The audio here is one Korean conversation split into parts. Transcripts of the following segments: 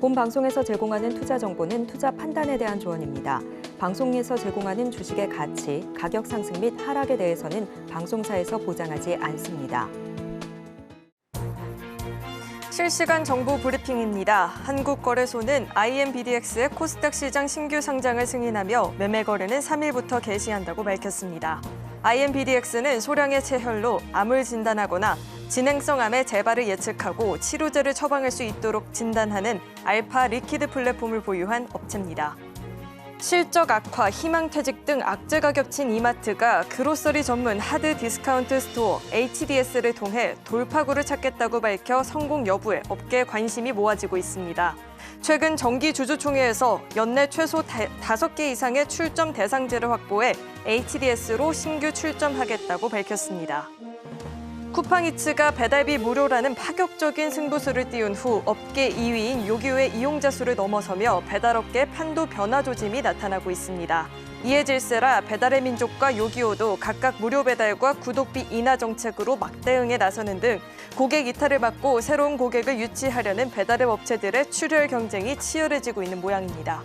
본 방송에서 제공하는 투자 정보는 투자 판단에 대한 조언입니다. 방송에서 제공하는 주식의 가치, 가격 상승 및 하락에 대해서는 방송사에서 보장하지 않습니다. 실시간 정보 브리핑입니다. 한국거래소는 IMBDX의 코스닥 시장 신규 상장을 승인하며 매매 거래는 3일부터 개시한다고 밝혔습니다. IMBDX는 소량의 체혈로 암을 진단하거나 진행성 암의 재발을 예측하고 치료제를 처방할 수 있도록 진단하는 알파 리퀴드 플랫폼을 보유한 업체입니다. 실적 악화, 희망퇴직 등 악재가 겹친 이마트가 그로서리 전문 하드 디스카운트 스토어 HDS를 통해 돌파구를 찾겠다고 밝혀 성공 여부에 업계 관심이 모아지고 있습니다. 최근 정기주주총회에서 연내 최소 5개 이상의 출점 대상제를 확보해 HDS로 신규 출점하겠다고 밝혔습니다. 쿠팡이츠가 배달비 무료라는 파격적인 승부수를 띄운 후 업계 2위인 요기요의 이용자 수를 넘어서며 배달업계 판도 변화 조짐이 나타나고 있습니다. 이에 질세라 배달의 민족과 요기요도 각각 무료 배달과 구독비 인하 정책으로 막대응에 나서는 등 고객 이탈을 막고 새로운 고객을 유치하려는 배달앱 업체들의 출혈 경쟁이 치열해지고 있는 모양입니다.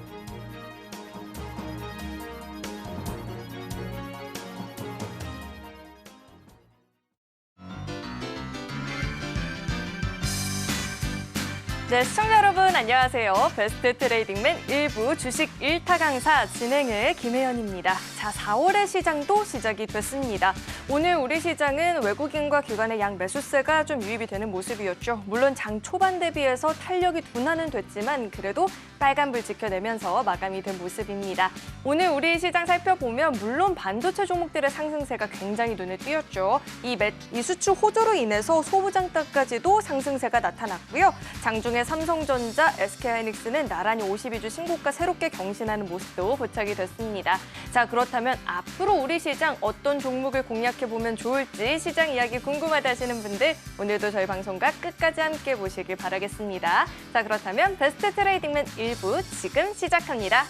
네, 시청자 여러분 안녕하세요. 베스트 트레이딩맨 1부 주식 1타 강사 진행의 김혜연입니다. 자, 4월의 시장도 시작이 됐습니다. 오늘 우리 시장은 외국인과 기관의 양 매수세가 좀 유입이 되는 모습이었죠. 물론 장 초반 대비해서 탄력이 둔화는 됐지만 그래도 빨간불 지켜내면서 마감이 된 모습입니다. 오늘 우리 시장 살펴보면 물론 반도체 종목들의 상승세가 굉장히 눈에 띄었죠. 이 수출 호조로 인해서 소부장가까지도 상승세가 나타났고요. 장중에 삼성전자, SK하이닉스는 나란히 52주 신고가 새롭게 경신하는 모습도 포착이 됐습니다. 자, 그렇다면 앞으로 우리 시장 어떤 종목을 공략해보면 좋을지 시장 이야기 궁금하다 하시는 분들 오늘도 저희 방송과 끝까지 함께 보시길 바라겠습니다. 자, 그렇다면 베스트 트레이딩맨 1부 지금 시작합니다.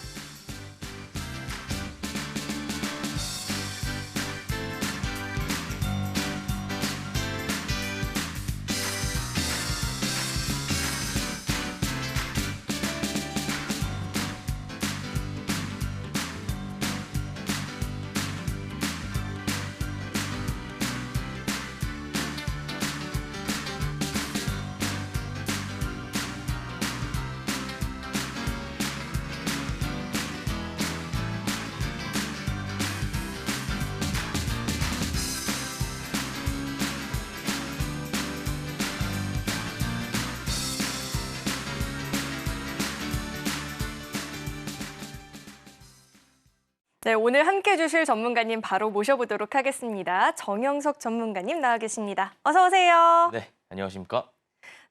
네, 오늘 함께 해주실 전문가님 바로 모셔보도록 하겠습니다. 정영석 전문가님 나와 계십니다. 어서 오세요. 네, 안녕하십니까?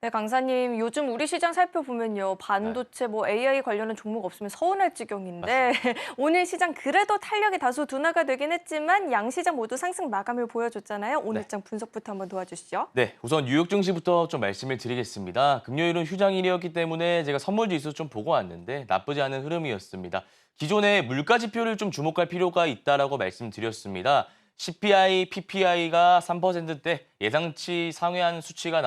네, 강사님, 요즘 우리 시장 살펴보면요. 반도체, AI 관련한 종목 없으면 서운할 지경인데 오늘 시장 그래도 탄력이 다소 둔화가 되긴 했지만 양 시장 모두 상승 마감을 보여줬잖아요. 오늘 장 분석부터 한번 도와주시죠. 네, 우선 뉴욕 증시부터 좀 말씀을 드리겠습니다. 금요일은 휴장일이었기 때문에 제가 선물 지수 좀 보고 왔는데 나쁘지 않은 흐름이었습니다. 기존의 물가 지표를 좀 주목할 필요가 있다라고 말씀드렸습니다. CPI, PPI가 3%대 예상치 상회한 수치가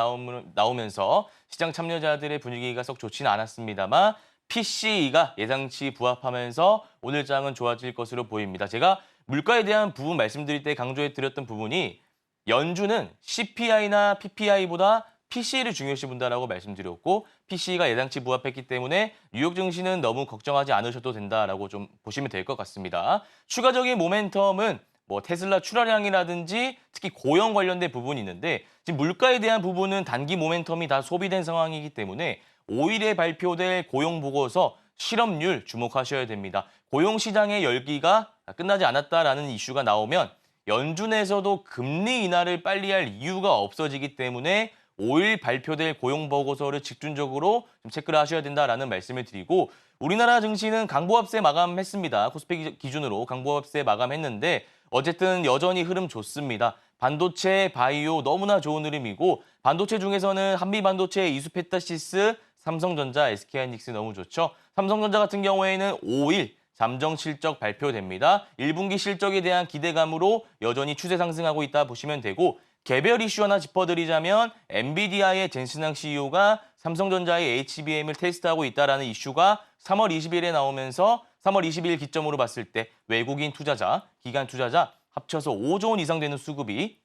나오면서 시장 참여자들의 분위기가 썩 좋지는 않았습니다만 PCE가 예상치 부합하면서 오늘 장은 좋아질 것으로 보입니다. 제가 물가에 대한 부분 말씀드릴 때 강조해 드렸던 부분이 연준은 CPI나 PPI보다 PCE를 중요시 본다라고 말씀드렸고 PCE가 예상치 부합했기 때문에 뉴욕 증시는 너무 걱정하지 않으셔도 된다라고 좀 보시면 될 것 같습니다. 추가적인 모멘텀은 테슬라 출하량이라든지 특히 고용 관련된 부분이 있는데 지금 물가에 대한 부분은 단기 모멘텀이 다 소비된 상황이기 때문에 5일에 발표될 고용 보고서 실업률 주목하셔야 됩니다. 고용 시장의 열기가 끝나지 않았다라는 이슈가 나오면 연준에서도 금리 인하를 빨리 할 이유가 없어지기 때문에 5일 발표될 고용 보고서를 집중적으로 좀 체크를 하셔야 된다라는 말씀을 드리고 우리나라 증시는 강보합세 마감했습니다. 코스피 기준으로 강보합세 마감했는데 어쨌든 여전히 흐름 좋습니다. 반도체, 바이오 너무나 좋은 흐름이고 반도체 중에서는 한미반도체, 이수페타시스, 삼성전자, SK하이닉스 너무 좋죠. 삼성전자 같은 경우에는 5일 잠정 실적 발표됩니다. 1분기 실적에 대한 기대감으로 여전히 추세 상승하고 있다 보시면 되고 개별 이슈 하나 짚어드리자면 엔비디아의 젠슨항 CEO가 삼성전자의 HBM을 테스트하고 있다라는 이슈가 3월 20일에 나오면서 3월 20일 기점으로 봤을 때 외국인 투자자, 기관 투자자 합쳐서 5조 원 이상 되는 수급이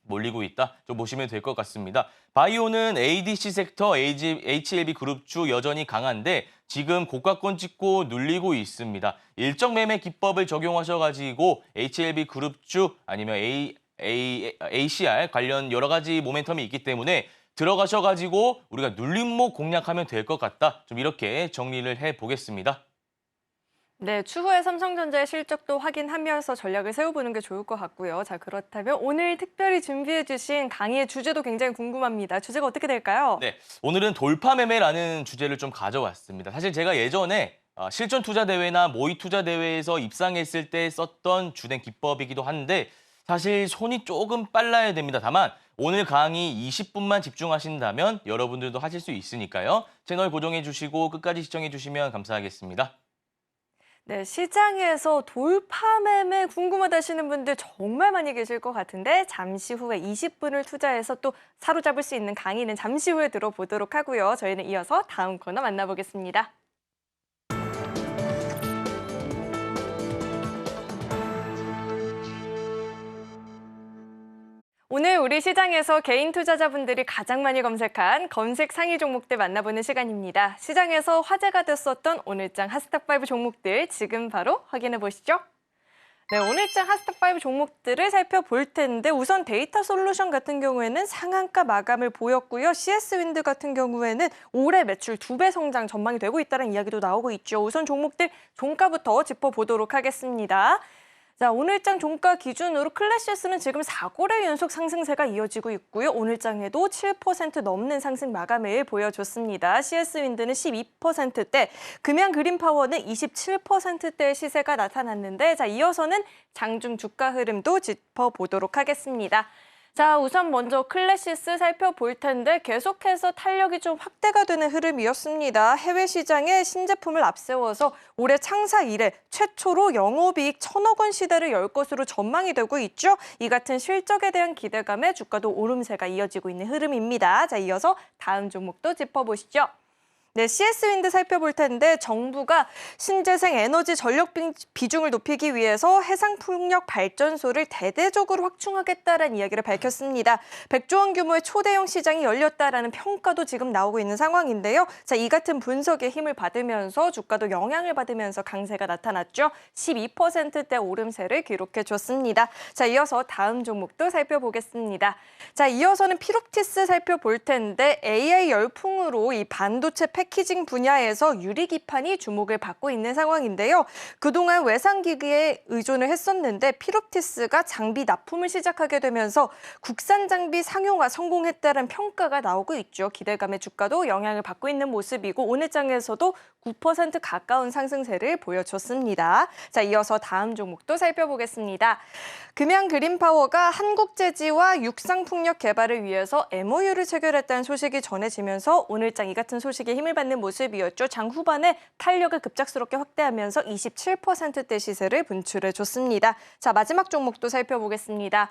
몰리고 있다. 좀 보시면 될 것 같습니다. 바이오는 ADC 섹터 HLB 그룹주 여전히 강한데 지금 고가권 찍고 눌리고 있습니다. 일정 매매 기법을 적용하셔가지고 HLB 그룹주 아니면 ACR 관련 여러 가지 모멘텀이 있기 때문에 들어가셔가지고 우리가 눌림목 공략하면 될 것 같다. 좀 이렇게 정리를 해보겠습니다. 네, 추후에 삼성전자의 실적도 확인하면서 전략을 세워보는 게 좋을 것 같고요. 자, 그렇다면 오늘 특별히 준비해주신 강의의 주제도 굉장히 궁금합니다. 주제가 어떻게 될까요? 네, 오늘은 돌파 매매라는 주제를 좀 가져왔습니다. 사실 제가 예전에 실전 투자 대회나 모의 투자 대회에서 입상했을 때 썼던 주된 기법이기도 한데 사실 손이 조금 빨라야 됩니다. 다만 오늘 강의 20분만 집중하신다면 여러분들도 하실 수 있으니까요. 채널 고정해 주시고 끝까지 시청해 주시면 감사하겠습니다. 네, 시장에서 돌파 매매 궁금하다 하시는 분들 정말 많이 계실 것 같은데 잠시 후에 20분을 투자해서 또 사로잡을 수 있는 강의는 잠시 후에 들어보도록 하고요. 저희는 이어서 다음 코너 만나보겠습니다. 오늘 우리 시장에서 개인 투자자분들이 가장 많이 검색한 검색 상위 종목들 만나보는 시간입니다. 시장에서 화제가 됐었던 오늘장 핫스탑5 종목들 지금 바로 확인해 보시죠. 네, 오늘장 핫스탑5 종목들을 살펴볼 텐데 우선 데이터 솔루션 같은 경우에는 상한가 마감을 보였고요. CS윈드 같은 경우에는 올해 매출 2배 성장 전망이 되고 있다는 이야기도 나오고 있죠. 우선 종목들 종가부터 짚어보도록 하겠습니다. 자, 오늘장 종가 기준으로 클래시스는 지금 4거래 연속 상승세가 이어지고 있고요. 오늘장에도 7% 넘는 상승 마감을 보여줬습니다. CS윈드는 12%대, 금양 그린파워는 27%대의 시세가 나타났는데 자, 이어서는 장중 주가 흐름도 짚어보도록 하겠습니다. 자, 우선 먼저 클래시스 살펴볼 텐데 계속해서 탄력이 좀 확대가 되는 흐름이었습니다. 해외 시장에 신제품을 앞세워서 올해 창사 이래 최초로 영업이익 1,000억 원 시대를 열 것으로 전망이 되고 있죠. 이 같은 실적에 대한 기대감에 주가도 오름세가 이어지고 있는 흐름입니다. 자, 이어서 다음 종목도 짚어보시죠. 네, CS윈드 살펴볼 텐데 정부가 신재생 에너지 전력 비중을 높이기 위해서 해상풍력 발전소를 대대적으로 확충하겠다는 이야기를 밝혔습니다. 100조 원 규모의 초대형 시장이 열렸다라는 평가도 지금 나오고 있는 상황인데요. 자, 이 같은 분석에 힘을 받으면서 주가도 영향을 받으면서 강세가 나타났죠. 12%대 오름세를 기록해줬습니다. 자, 이어서 다음 종목도 살펴보겠습니다. 자, 이어서는 피롭티스 살펴볼 텐데 AI 열풍으로 이 반도체 패키징 분야에서 유리기판이 주목을 받고 있는 상황인데요. 그동안 외상기기에 의존을 했었는데 피롭티스가 장비 납품을 시작하게 되면서 국산 장비 상용화 성공했다는 평가가 나오고 있죠. 기대감의 주가도 영향을 받고 있는 모습이고 오늘 장에서도 9% 가까운 상승세를 보여줬습니다. 자, 이어서 다음 종목도 살펴보겠습니다. 금양 그린파워가 한국제지와 육상풍력 개발을 위해서 MOU를 체결했다는 소식이 전해지면서 오늘장 이 같은 소식에 힘을 받는 모습이었죠. 장 후반에 탄력을 급작스럽게 확대하면서 27%대 시세를 분출해줬습니다. 자, 마지막 종목도 살펴보겠습니다.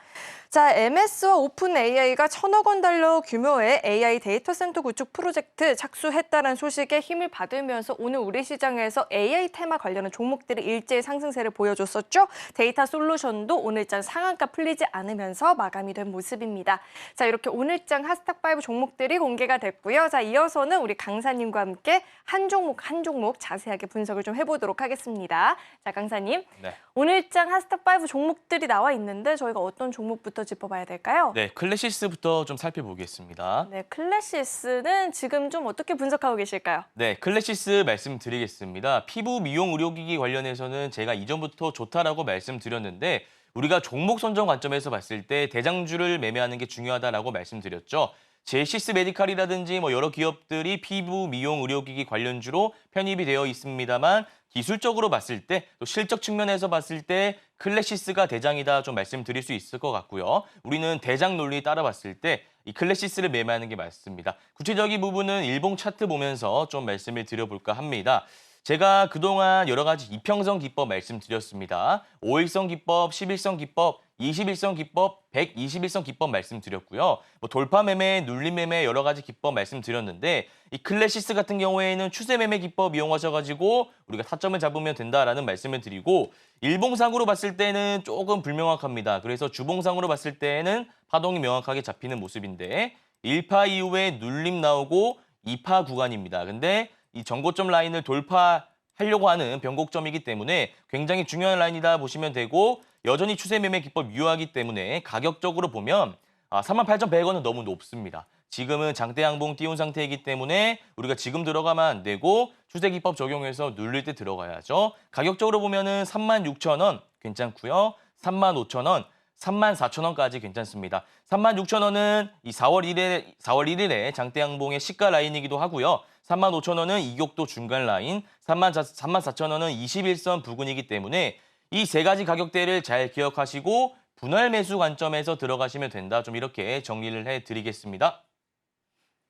자, MS와 오픈 AI가 1,000억 원 달러 규모의 AI 데이터 센터 구축 프로젝트 착수했다는 소식에 힘을 받으면서 오늘 우리 시장에서 AI 테마 관련한 종목들이 일제히 상승세를 보여줬었죠. 데이터 솔루션도 오늘장 상한가 풀리지 않으면서 마감이 된 모습입니다. 자, 이렇게 오늘장 핫스탑5 종목들이 공개가 됐고요. 자, 이어서는 우리 강사님과 함께 한 종목 한 종목 자세하게 분석을 좀 해보도록 하겠습니다. 자, 강사님. 네. 오늘장 핫스탑5 종목들이 나와 있는데 저희가 어떤 종목부터 짚어봐야 될까요? 네, 클래시스부터 좀 살펴보겠습니다. 네, 클래시스는 지금 좀 어떻게 분석하고 계실까요? 네, 클래시스 말씀드리겠습니다. 피부 미용 의료기기 관련해서는 제가 이전부터 좋다라고 말씀드렸는데 우리가 종목 선정 관점에서 봤을 때 대장주를 매매하는 게 중요하다라고 말씀드렸죠. 제시스 메디칼이라든지 여러 기업들이 피부 미용 의료기기 관련주로 편입이 되어 있습니다만 기술적으로 봤을 때 또 실적 측면에서 봤을 때 클래시스가 대장이다 좀 말씀드릴 수 있을 것 같고요. 우리는 대장 논리 따라봤을 때 이 클래시스를 매매하는 게 맞습니다. 구체적인 부분은 일봉 차트 보면서 좀 말씀을 드려볼까 합니다. 제가 그동안 여러 가지 이평선 기법 말씀드렸습니다. 5일선 기법, 11선 기법, 21선 기법, 121선 기법 말씀드렸고요. 뭐 돌파 매매, 눌림 매매 여러 가지 기법 말씀드렸는데 이 클래시스 같은 경우에는 추세 매매 기법 이용하셔가지고 우리가 타점을 잡으면 된다라는 말씀을 드리고 일봉상으로 봤을 때는 조금 불명확합니다. 그래서 주봉상으로 봤을 때는 파동이 명확하게 잡히는 모습인데 1파 이후에 눌림 나오고 2파 구간입니다. 근데 이 전고점 라인을 돌파하려고 하는 변곡점이기 때문에 굉장히 중요한 라인이다 보시면 되고 여전히 추세 매매 기법 유효하기 때문에 가격적으로 보면 38,100원은 너무 높습니다. 지금은 장대 양봉 띄운 상태이기 때문에 우리가 지금 들어가면 안 되고 추세 기법 적용해서 눌릴 때 들어가야죠. 가격적으로 보면은 36,000원 괜찮고요. 35,000원, 34,000원까지 괜찮습니다. 36,000원은 이 4월 1일에 장대 양봉의 시가 라인이기도 하고요. 35,000원은 이격도 중간 라인, 34,000원은 21선 부근이기 때문에 이 세 가지 가격대를 잘 기억하시고 분할 매수 관점에서 들어가시면 된다. 좀 이렇게 정리를 해드리겠습니다.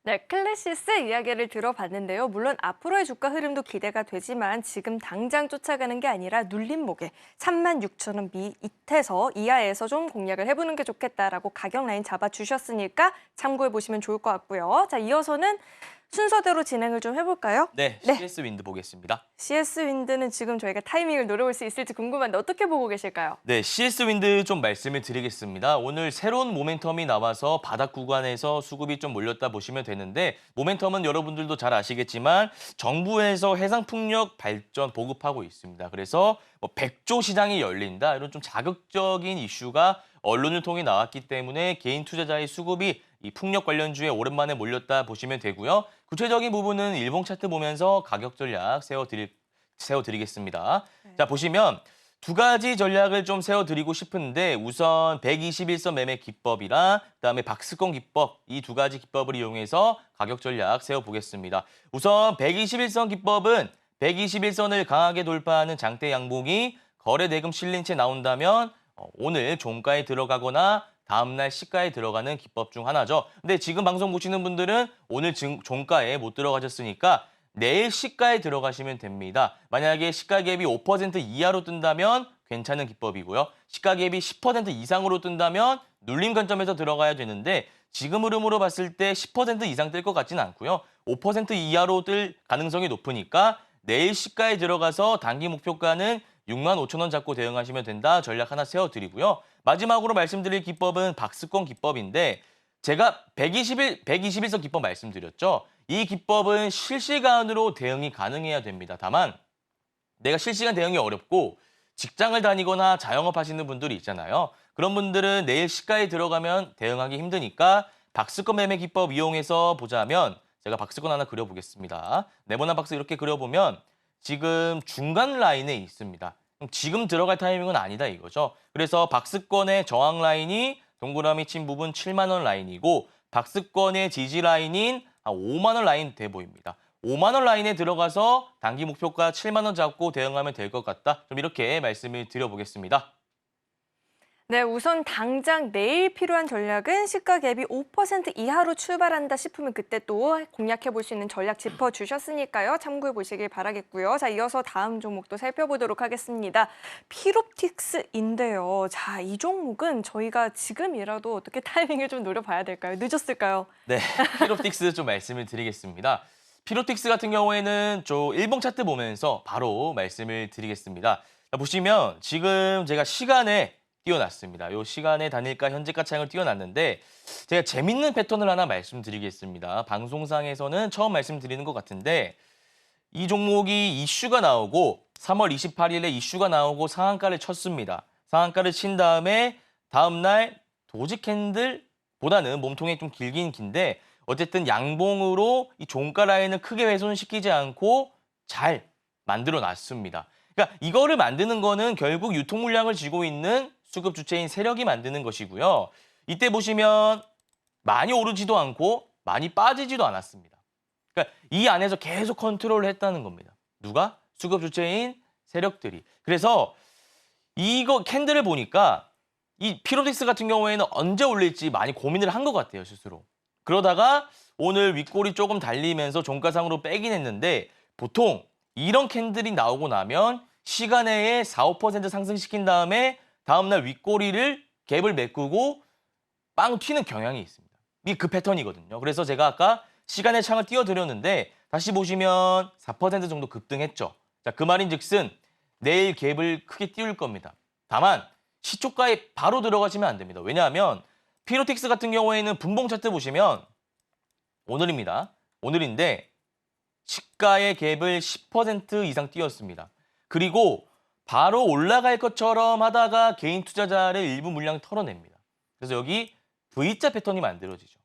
네, 클래시스 이야기를 들어봤는데요. 물론 앞으로의 주가 흐름도 기대가 되지만 지금 당장 쫓아가는 게 아니라 눌림목에 36,000원 밑에서 이하에서 좀 공략을 해보는 게 좋겠다라고 가격 라인 잡아주셨으니까 참고해보시면 좋을 것 같고요. 자, 이어서는 순서대로 진행을 좀 해볼까요? 네, CS 윈드 보겠습니다. CS 윈드는 지금 저희가 타이밍을 노려볼 수 있을지 궁금한데 어떻게 보고 계실까요? 네, CS 윈드 좀 말씀을 드리겠습니다. 오늘 새로운 모멘텀이 나와서 바닥 구간에서 수급이 좀 몰렸다 보시면 되는데 모멘텀은 여러분들도 잘 아시겠지만 정부에서 해상풍력 발전 보급하고 있습니다. 그래서 뭐 100조 시장이 열린다 이런 좀 자극적인 이슈가 언론을 통해 나왔기 때문에 개인 투자자의 수급이 이 풍력 관련주에 오랜만에 몰렸다 보시면 되고요. 구체적인 부분은 일봉 차트 보면서 가격 전략 세워드리겠습니다. 자, 보시면 두 가지 전략을 좀 세워드리고 싶은데 우선 121선 매매 기법이랑 그다음에 박스권 기법 이 두 가지 기법을 이용해서 가격 전략 세워보겠습니다. 우선 121선 기법은 121선을 강하게 돌파하는 장대 양봉이 거래 대금 실린 채 나온다면 오늘 종가에 들어가거나 다음날 시가에 들어가는 기법 중 하나죠. 근데 지금 방송 보시는 분들은 오늘 종가에 못 들어가셨으니까 내일 시가에 들어가시면 됩니다. 만약에 시가 갭이 5% 이하로 뜬다면 괜찮은 기법이고요. 시가 갭이 10% 이상으로 뜬다면 눌림 관점에서 들어가야 되는데 지금 흐름으로 봤을 때 10% 이상 뜰 것 같지는 않고요. 5% 이하로 뜰 가능성이 높으니까 내일 시가에 들어가서 단기 목표가는 65,000원 잡고 대응하시면 된다. 전략 하나 세워드리고요. 마지막으로 말씀드릴 기법은 박스권 기법인데 제가 121선 기법 말씀드렸죠. 이 기법은 실시간으로 대응이 가능해야 됩니다. 다만 내가 실시간 대응이 어렵고 직장을 다니거나 자영업 하시는 분들이 있잖아요. 그런 분들은 내일 시가에 들어가면 대응하기 힘드니까 박스권 매매 기법 이용해서 보자면 제가 박스권 하나 그려보겠습니다. 네모난 박스 이렇게 그려보면 지금 중간 라인에 있습니다. 지금 들어갈 타이밍은 아니다 이거죠. 그래서 박스권의 저항 라인이 동그라미 친 부분 7만 원 라인이고 박스권의 지지 라인인 5만 원 라인 돼 보입니다. 5만 원 라인에 들어가서 단기 목표가 7만 원 잡고 대응하면 될 것 같다. 좀 이렇게 말씀을 드려보겠습니다. 네, 우선 당장 내일 필요한 전략은 시가 갭이 5% 이하로 출발한다 싶으면 그때 또 공략해 볼 수 있는 전략 짚어주셨으니까요. 참고해 보시길 바라겠고요. 자, 이어서 다음 종목도 살펴보도록 하겠습니다. 피롭틱스인데요. 자, 이 종목은 저희가 지금이라도 어떻게 타이밍을 좀 노려봐야 될까요? 늦었을까요? 네, 피롭틱스 좀 말씀을 드리겠습니다. 피롭틱스 같은 경우에는 저 일봉 차트 보면서 바로 말씀을 드리겠습니다. 자, 보시면 지금 제가 시간에 띄워놨습니다. 이 시간에 단일가 현재가 차익을 띄워놨는데 제가 재밌는 패턴을 하나 말씀드리겠습니다. 방송상에서는 처음 말씀드리는 것 같은데 이 종목이 이슈가 나오고 3월 28일에 이슈가 나오고 상한가를 쳤습니다. 상한가를 친 다음에 다음날 도지 캔들보다는 몸통이 좀 길긴 긴데 어쨌든 양봉으로 이 종가 라인을 크게 훼손시키지 않고 잘 만들어 놨습니다. 그러니까 이거를 만드는 거는 결국 유통 물량을 쥐고 있는 수급 주체인 세력이 만드는 것이고요. 이때 보시면 많이 오르지도 않고 많이 빠지지도 않았습니다. 그러니까 이 안에서 계속 컨트롤을 했다는 겁니다. 누가? 수급 주체인 세력들이. 그래서 이거 캔들을 보니까 이 피로틱스 같은 경우에는 언제 올릴지 많이 고민을 한 것 같아요, 스스로. 그러다가 오늘 윗골이 조금 달리면서 종가상으로 빼긴 했는데 보통 이런 캔들이 나오고 나면 시간내에 4, 5% 상승시킨 다음에 다음날 윗꼬리를 갭을 메꾸고 빵 튀는 경향이 있습니다. 이게 그 패턴이거든요. 그래서 제가 아까 시간의 창을 띄워드렸는데 다시 보시면 4% 정도 급등했죠. 자, 그 말인즉슨 내일 갭을 크게 띄울 겁니다. 다만 시초가에 바로 들어가시면 안 됩니다. 왜냐하면 피로틱스 같은 경우에는 분봉 차트 보시면 오늘입니다. 오늘인데 시가의 갭을 10% 이상 띄웠습니다. 그리고 바로 올라갈 것처럼 하다가 개인 투자자를 일부 물량 털어냅니다. 그래서 여기 V자 패턴이 만들어지죠.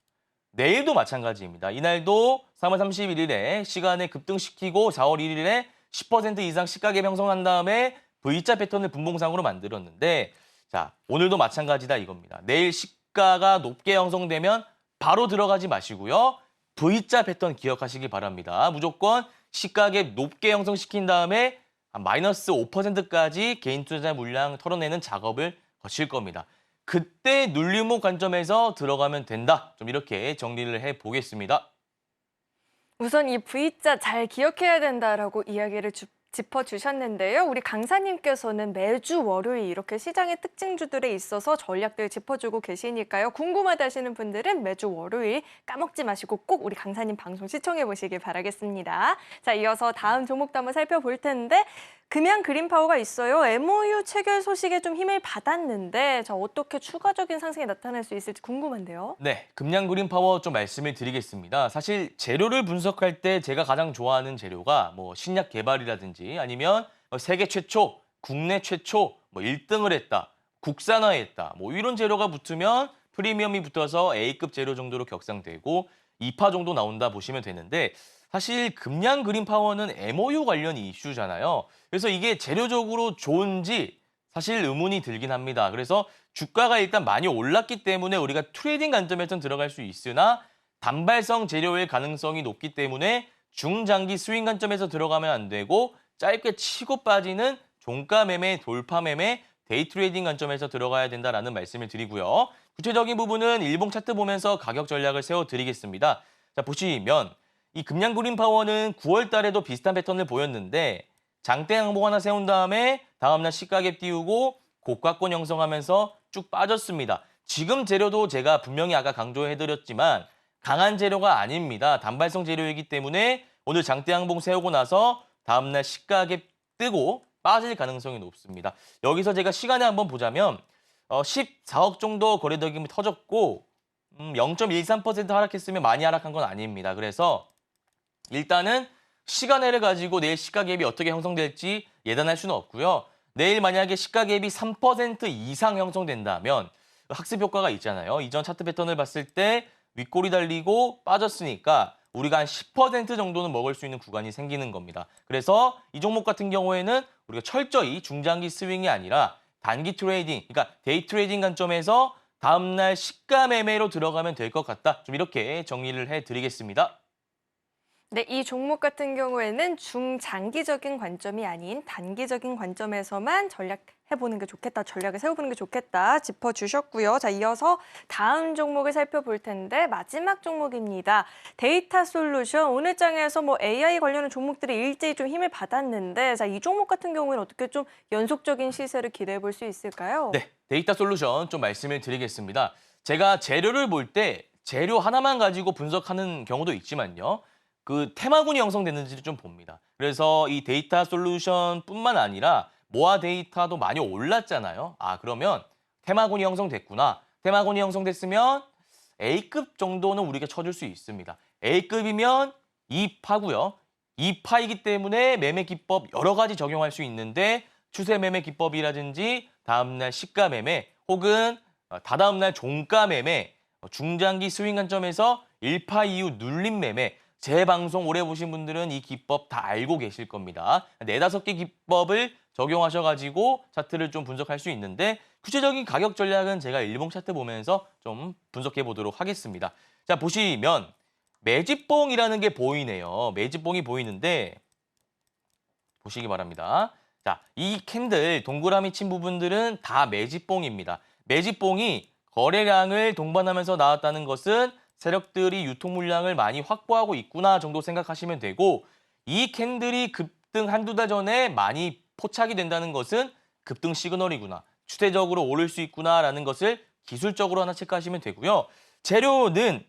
내일도 마찬가지입니다. 이날도 3월 31일에 시간에 급등시키고 4월 1일에 10% 이상 시가갭 형성한 다음에 V자 패턴을 분봉상으로 만들었는데 자, 오늘도 마찬가지다 이겁니다. 내일 시가가 높게 형성되면 바로 들어가지 마시고요. V자 패턴 기억하시기 바랍니다. 무조건 시가갭 높게 형성시킨 다음에 마이너스 5%까지 개인 투자자 물량 털어내는 작업을 거칠 겁니다. 그때 눌림목 관점에서 들어가면 된다. 좀 이렇게 정리를 해보겠습니다. 우선 이 V자 잘 기억해야 된다라고 이야기를 짚어주셨는데요. 우리 강사님께서는 매주 월요일 이렇게 시장의 특징주들에 있어서 전략들 짚어주고 계시니까요. 궁금하다 하시는 분들은 매주 월요일 까먹지 마시고 꼭 우리 강사님 방송 시청해 보시길 바라겠습니다. 자, 이어서 다음 종목도 한번 살펴볼 텐데 금양 그린파워가 있어요. MOU 체결 소식에 좀 힘을 받았는데 자, 어떻게 추가적인 상승이 나타날 수 있을지 궁금한데요. 네, 금양 그린파워 좀 말씀을 드리겠습니다. 사실 재료를 분석할 때 제가 가장 좋아하는 재료가 뭐 신약 개발이라든지 아니면 세계 최초, 국내 최초, 뭐 1등을 했다, 국산화했다, 뭐 이런 재료가 붙으면 프리미엄이 붙어서 A급 재료 정도로 격상되고 2파 정도 나온다 보시면 되는데 사실 금양 그린파워는 MOU 관련 이슈잖아요. 그래서 이게 재료적으로 좋은지 사실 의문이 들긴 합니다. 그래서 주가가 일단 많이 올랐기 때문에 우리가 트레이딩 관점에서는 들어갈 수 있으나 단발성 재료일 가능성이 높기 때문에 중장기 스윙 관점에서 들어가면 안 되고 짧게 치고 빠지는 종가 매매, 돌파 매매, 데이 트레이딩 관점에서 들어가야 된다라는 말씀을 드리고요. 구체적인 부분은 일봉 차트 보면서 가격 전략을 세워드리겠습니다. 자, 보시면 이 금양 그린파워는 9월 달에도 비슷한 패턴을 보였는데 장대 항복 하나 세운 다음에 다음날 시가갭 띄우고 고가권 형성하면서 쭉 빠졌습니다. 지금 재료도 제가 분명히 아까 강조해드렸지만 강한 재료가 아닙니다. 단발성 재료이기 때문에 오늘 장대 항복 세우고 나서 다음날 시가갭 뜨고 빠질 가능성이 높습니다. 여기서 제가 시간에 한번 보자면 14억 정도 거래대금이 터졌고 0.13% 하락했으면 많이 하락한 건 아닙니다. 그래서 일단은 시간을 가지고 내일 시가갭이 어떻게 형성될지 예단할 수는 없고요. 내일 만약에 시가갭이 3% 이상 형성된다면 학습 효과가 있잖아요. 이전 차트 패턴을 봤을 때 윗골이 달리고 빠졌으니까 우리가 한 10% 정도는 먹을 수 있는 구간이 생기는 겁니다. 그래서 이 종목 같은 경우에는 우리가 철저히 중장기 스윙이 아니라 단기 트레이딩, 그러니까 데이 트레이딩 관점에서 다음날 시가 매매로 들어가면 될 것 같다. 좀 이렇게 정리를 해드리겠습니다. 네, 이 종목 같은 경우에는 중장기적인 관점이 아닌 단기적인 관점에서만 전략해보는 게 좋겠다, 전략을 세워보는 게 좋겠다 짚어주셨고요. 자, 이어서 다음 종목을 살펴볼 텐데 마지막 종목입니다. 데이터 솔루션, 오늘 장에서 뭐 AI 관련한 종목들이 일제히 좀 힘을 받았는데 자, 이 종목 같은 경우에는 어떻게 좀 연속적인 시세를 기대해볼 수 있을까요? 네, 데이터 솔루션 좀 말씀을 드리겠습니다. 제가 재료를 볼 때 재료 하나만 가지고 분석하는 경우도 있지만요. 그 테마군이 형성됐는지를 좀 봅니다. 그래서 이 데이터 솔루션뿐만 아니라 모아 데이터도 많이 올랐잖아요. 아, 그러면 테마군이 형성됐구나. 테마군이 형성됐으면 A급 정도는 우리가 쳐줄 수 있습니다. A급이면 2파고요. 2파이기 때문에 매매 기법 여러 가지 적용할 수 있는데 추세 매매 기법이라든지 다음날 시가 매매 혹은 다다음날 종가 매매, 중장기 스윙 관점에서 1파 이후 눌림 매매, 제 방송 오래 보신 분들은 이 기법 다 알고 계실 겁니다. 4-5개 기법을 적용하셔가지고 차트를 좀 분석할 수 있는데 구체적인 가격 전략은 제가 일봉 차트 보면서 좀 분석해 보도록 하겠습니다. 자, 보시면 매집봉이라는 게 보이네요. 매집봉이 보이는데 보시기 바랍니다. 자, 이 캔들 동그라미 친 부분들은 다 매집봉입니다. 매집봉이 거래량을 동반하면서 나왔다는 것은 세력들이 유통 물량을 많이 확보하고 있구나 정도 생각하시면 되고 이 캔들이 급등 한두 달 전에 많이 포착이 된다는 것은 급등 시그널이구나. 추세적으로 오를 수 있구나라는 것을 기술적으로 하나 체크하시면 되고요. 재료는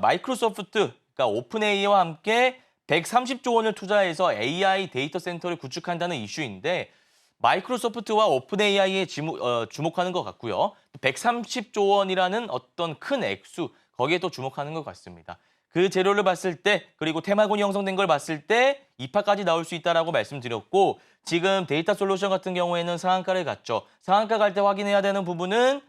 마이크로소프트, 그러니까 오픈AI와 함께 130조 원을 투자해서 AI 데이터 센터를 구축한다는 이슈인데 마이크로소프트와 오픈AI에 주목하는 것 같고요. 130조 원이라는 어떤 큰 액수, 거기에 또 주목하는 것 같습니다. 그 재료를 봤을 때 그리고 테마군이 형성된 걸 봤을 때 2파까지 나올 수 있다라고 말씀드렸고 지금 데이터 솔루션 같은 경우에는 상한가를 갔죠. 상한가 갈 때 확인해야 되는 부분은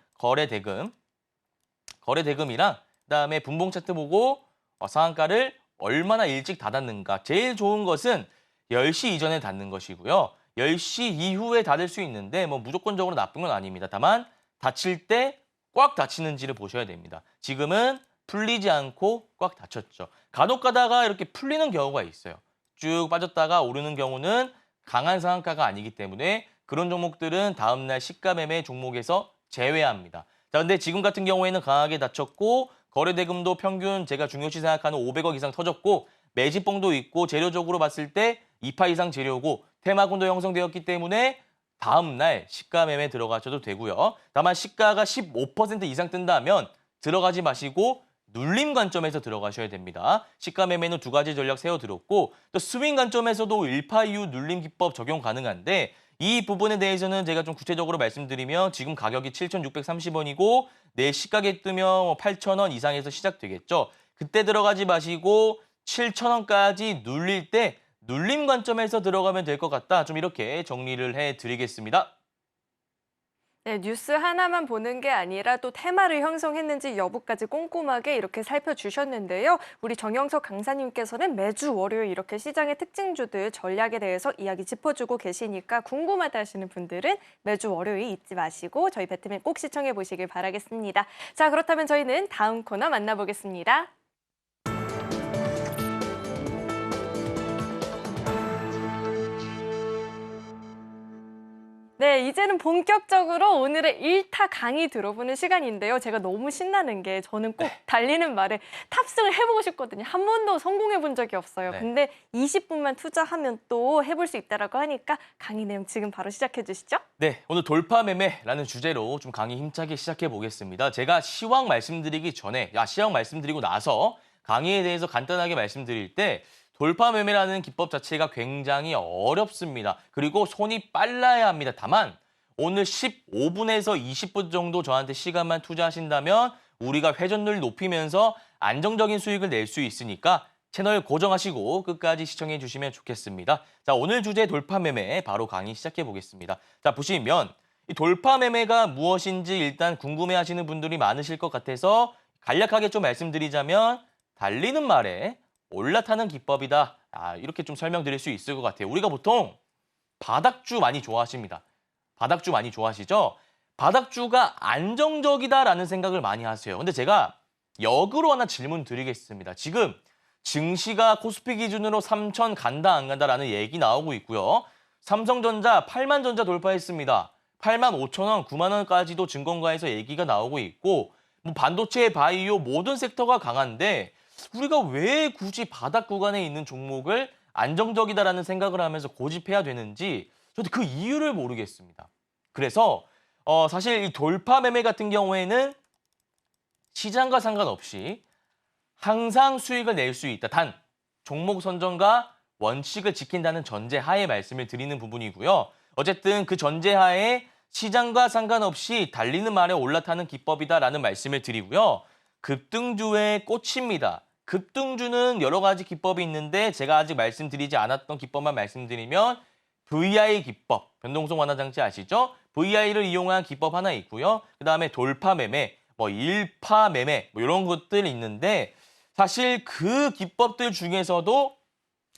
거래대금이랑 그다음에 분봉 차트 보고 상한가를 얼마나 일찍 닫았는가. 제일 좋은 것은 10시 이전에 닫는 것이고요. 10시 이후에 닫을 수 있는데 뭐 무조건적으로 나쁜 건 아닙니다. 다만 닫힐 때 꽉 닫히는지를 보셔야 됩니다. 지금은 풀리지 않고 꽉 닫혔죠. 간혹 가다가 이렇게 풀리는 경우가 있어요. 쭉 빠졌다가 오르는 경우는 강한 상한가가 아니기 때문에 그런 종목들은 다음날 시가 매매 종목에서 제외합니다. 자, 근데 지금 같은 경우에는 강하게 닫혔고 거래대금도 평균 제가 중요시 생각하는 500억 이상 터졌고 매집봉도 있고 재료적으로 봤을 때 2파 이상 재료고 테마군도 형성되었기 때문에 다음 날 시가 매매 들어가셔도 되고요. 다만 시가가 15% 이상 뜬다면 들어가지 마시고 눌림 관점에서 들어가셔야 됩니다. 시가 매매는 두 가지 전략 세워드렸고 또 스윙 관점에서도 1파 이후 눌림 기법 적용 가능한데 이 부분에 대해서는 제가 좀 구체적으로 말씀드리면 지금 가격이 7,630원이고 내일 시가게 뜨면 8,000원 이상에서 시작되겠죠. 그때 들어가지 마시고 7,000원까지 눌릴 때 눌림 관점에서 들어가면 될 것 같다. 좀 이렇게 정리를 해드리겠습니다. 네, 뉴스 하나만 보는 게 아니라 또 테마를 형성했는지 여부까지 꼼꼼하게 이렇게 살펴주셨는데요. 우리 정영석 강사님께서는 매주 월요일 이렇게 시장의 특징주들 전략에 대해서 이야기 짚어주고 계시니까 궁금하다 하시는 분들은 매주 월요일 잊지 마시고 저희 배트맨 꼭 시청해 보시길 바라겠습니다. 자, 그렇다면 저희는 다음 코너 만나보겠습니다. 네, 이제는 본격적으로 오늘의 1타 강의 들어보는 시간인데요. 제가 너무 신나는 게 저는 꼭 달리는 말에 탑승을 해보고 싶거든요. 한 번도 성공해 본 적이 없어요. 네. 근데 20분만 투자하면 또 해볼 수 있다라고 하니까 강의 내용 지금 바로 시작해 주시죠. 네, 오늘 돌파 매매라는 주제로 좀 강의 힘차게 시작해 보겠습니다. 제가 시황 말씀드리기 전에, 시황 말씀드리고 나서 강의에 대해서 간단하게 말씀드릴 때 돌파 매매라는 기법 자체가 굉장히 어렵습니다. 그리고 손이 빨라야 합니다. 다만 오늘 15분에서 20분 정도 저한테 시간만 투자하신다면 우리가 회전율 높이면서 안정적인 수익을 낼 수 있으니까 채널 고정하시고 끝까지 시청해 주시면 좋겠습니다. 자, 오늘 주제 돌파 매매 바로 강의 시작해 보겠습니다. 자, 보시면 이 돌파 매매가 무엇인지 일단 궁금해 하시는 분들이 많으실 것 같아서 간략하게 좀 말씀드리자면 달리는 말에 올라타는 기법이다. 이렇게 좀 설명드릴 수 있을 것 같아요. 우리가 보통 바닥주 많이 좋아하십니다. 바닥주 많이 좋아하시죠? 바닥주가 안정적이다라는 생각을 많이 하세요. 근데 제가 역으로 하나 질문 드리겠습니다. 지금 증시가 코스피 기준으로 3천 간다 안 간다라는 얘기 나오고 있고요. 삼성전자 8만 전자 돌파했습니다. 8만 5천 원, 9만 원까지도 증권가에서 얘기가 나오고 있고 뭐 반도체, 바이오 모든 섹터가 강한데 우리가 왜 굳이 바닥 구간에 있는 종목을 안정적이다라는 생각을 하면서 고집해야 되는지 저도 그 이유를 모르겠습니다. 그래서 사실 이 돌파 매매 같은 경우에는 시장과 상관없이 항상 수익을 낼 수 있다. 단 종목 선정과 원칙을 지킨다는 전제하에 말씀을 드리는 부분이고요. 어쨌든 그 전제하에 시장과 상관없이 달리는 말에 올라타는 기법이다라는 말씀을 드리고요. 급등주의 꽃입니다. 급등주는 여러 가지 기법이 있는데 제가 아직 말씀드리지 않았던 기법만 말씀드리면 VI 기법, 변동성 완화 장치 아시죠? VI를 이용한 기법 하나 있고요. 그다음에 돌파 매매, 뭐 일파 매매 뭐 이런 것들이 있는데 사실 그 기법들 중에서도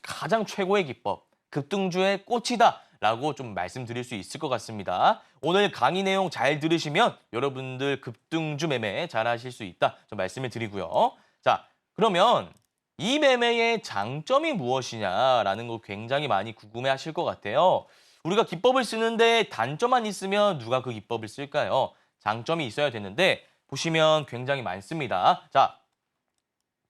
가장 최고의 기법, 급등주의 꽃이다라고 좀 말씀드릴 수 있을 것 같습니다. 오늘 강의 내용 잘 들으시면 여러분들 급등주 매매 잘 하실 수 있다 좀 말씀을 드리고요. 자, 그러면 이 매매의 장점이 무엇이냐라는 거 굉장히 많이 궁금해 하실 것 같아요. 우리가 기법을 쓰는데 단점만 있으면 누가 그 기법을 쓸까요? 장점이 있어야 되는데 보시면 굉장히 많습니다. 자,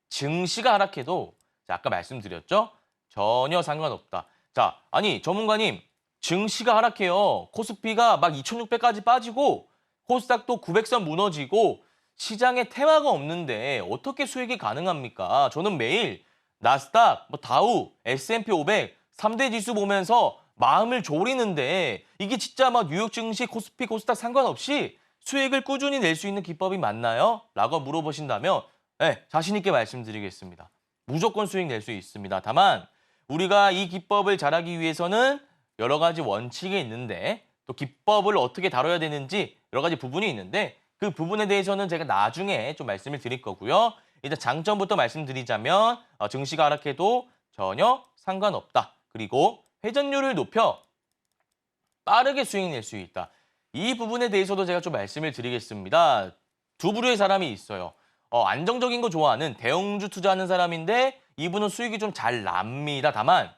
증시가 하락해도 아까 말씀드렸죠? 전혀 상관없다. 자, 아니 전문가님 증시가 하락해요. 코스피가 막 2,600까지 빠지고 코스닥도 900선 무너지고 시장에 테마가 없는데 어떻게 수익이 가능합니까? 저는 매일 나스닥, 다우, S&P 500, 3대 지수 보면서 마음을 졸이는데 이게 진짜 막 뉴욕 증시, 코스피, 코스닥 상관없이 수익을 꾸준히 낼 수 있는 기법이 맞나요? 라고 물어보신다면 네, 자신 있게 말씀드리겠습니다. 무조건 수익 낼 수 있습니다. 다만 우리가 이 기법을 잘하기 위해서는 여러 가지 원칙이 있는데 또 기법을 어떻게 다뤄야 되는지 여러 가지 부분이 있는데 그 부분에 대해서는 제가 나중에 좀 말씀을 드릴 거고요. 일단 장점부터 말씀드리자면 증시가 하락해도 전혀 상관없다. 그리고 회전율을 높여 빠르게 수익 낼 수 있다. 이 부분에 대해서도 제가 좀 말씀을 드리겠습니다. 두 부류의 사람이 있어요. 안정적인 거 좋아하는 대형주 투자하는 사람인데 이분은 수익이 좀 잘 납니다. 다만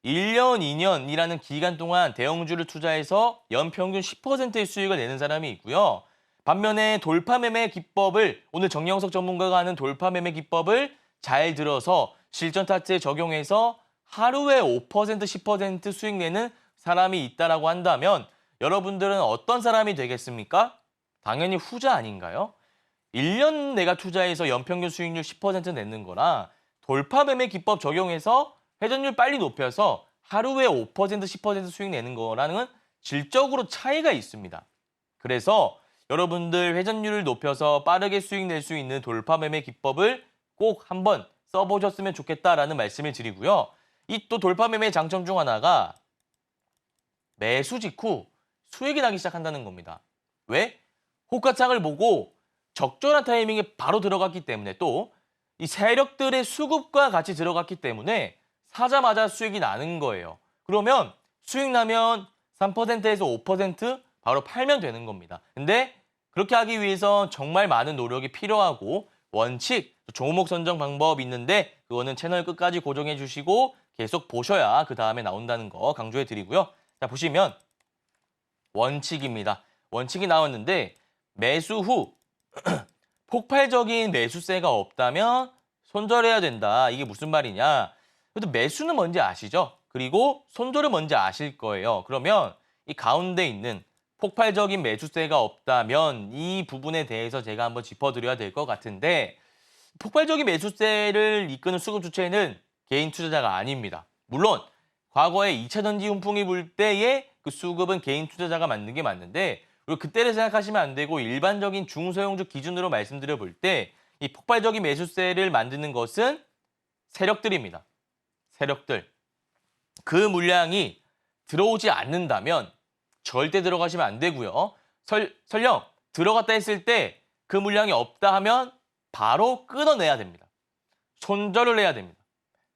1년, 2년이라는 기간 동안 대형주를 투자해서 연평균 10%의 수익을 내는 사람이 있고요. 반면에 돌파 매매 기법을 오늘 정영석 전문가가 하는 돌파 매매 기법을 잘 들어서 실전 타트에 적용해서 하루에 5%, 10% 수익 내는 사람이 있다라고 한다면 여러분들은 어떤 사람이 되겠습니까? 당연히 후자 아닌가요? 1년 내가 투자해서 연평균 수익률 10% 내는 거랑 돌파 매매 기법 적용해서 회전율 빨리 높여서 하루에 5%, 10% 수익 내는 거라는 질적으로 차이가 있습니다. 그래서 여러분들 회전율을 높여서 빠르게 수익 낼 수 있는 돌파 매매 기법을 꼭 한번 써보셨으면 좋겠다라는 말씀을 드리고요. 이 또 돌파 매매의 장점 중 하나가 매수 직후 수익이 나기 시작한다는 겁니다. 왜? 호가창을 보고 적절한 타이밍에 바로 들어갔기 때문에 또 이 세력들의 수급과 같이 들어갔기 때문에 사자마자 수익이 나는 거예요. 그러면 수익 나면 3%에서 5% 바로 팔면 되는 겁니다. 근데 그렇게 하기 위해선 정말 많은 노력이 필요하고 원칙, 종목 선정 방법이 있는데 그거는 채널 끝까지 고정해 주시고 계속 보셔야 그 다음에 나온다는 거 강조해 드리고요. 자, 보시면 원칙입니다. 원칙이 나왔는데 매수 후 폭발적인 매수세가 없다면 손절해야 된다. 이게 무슨 말이냐? 그래도 매수는 뭔지 아시죠? 그리고 손절은 뭔지 아실 거예요. 그러면 이 가운데 있는 폭발적인 매수세가 없다면 이 부분에 대해서 제가 한번 짚어드려야 될 것 같은데 폭발적인 매수세를 이끄는 수급 주체는 개인 투자자가 아닙니다. 물론 과거에 2차 전지 훈풍이 불 때의 그 수급은 개인 투자자가 만든 게 맞는데 그리고 그때를 생각하시면 안 되고 일반적인 중소형주 기준으로 말씀드려 볼 때 이 폭발적인 매수세를 만드는 것은 세력들입니다. 세력들. 그 물량이 들어오지 않는다면 절대 들어가시면 안 되고요. 설령 들어갔다 했을 때 그 물량이 없다 하면 바로 끊어내야 됩니다. 손절을 해야 됩니다.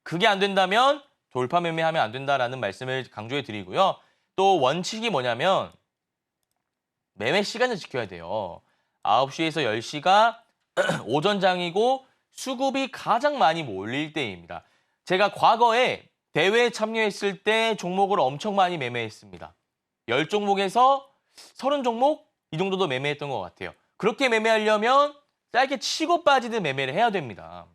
그게 안 된다면 돌파 매매하면 안 된다라는 말씀을 강조해 드리고요. 또 원칙이 뭐냐면 매매 시간을 지켜야 돼요. 9시에서 10시가 오전장이고 수급이 가장 많이 몰릴 때입니다. 제가 과거에 대회에 참여했을 때 종목을 엄청 많이 매매했습니다. 10종목에서 30종목 이 정도도 매매했던 것 같아요. 그렇게 매매하려면 짧게 치고 빠지듯 매매를 해야 됩니다.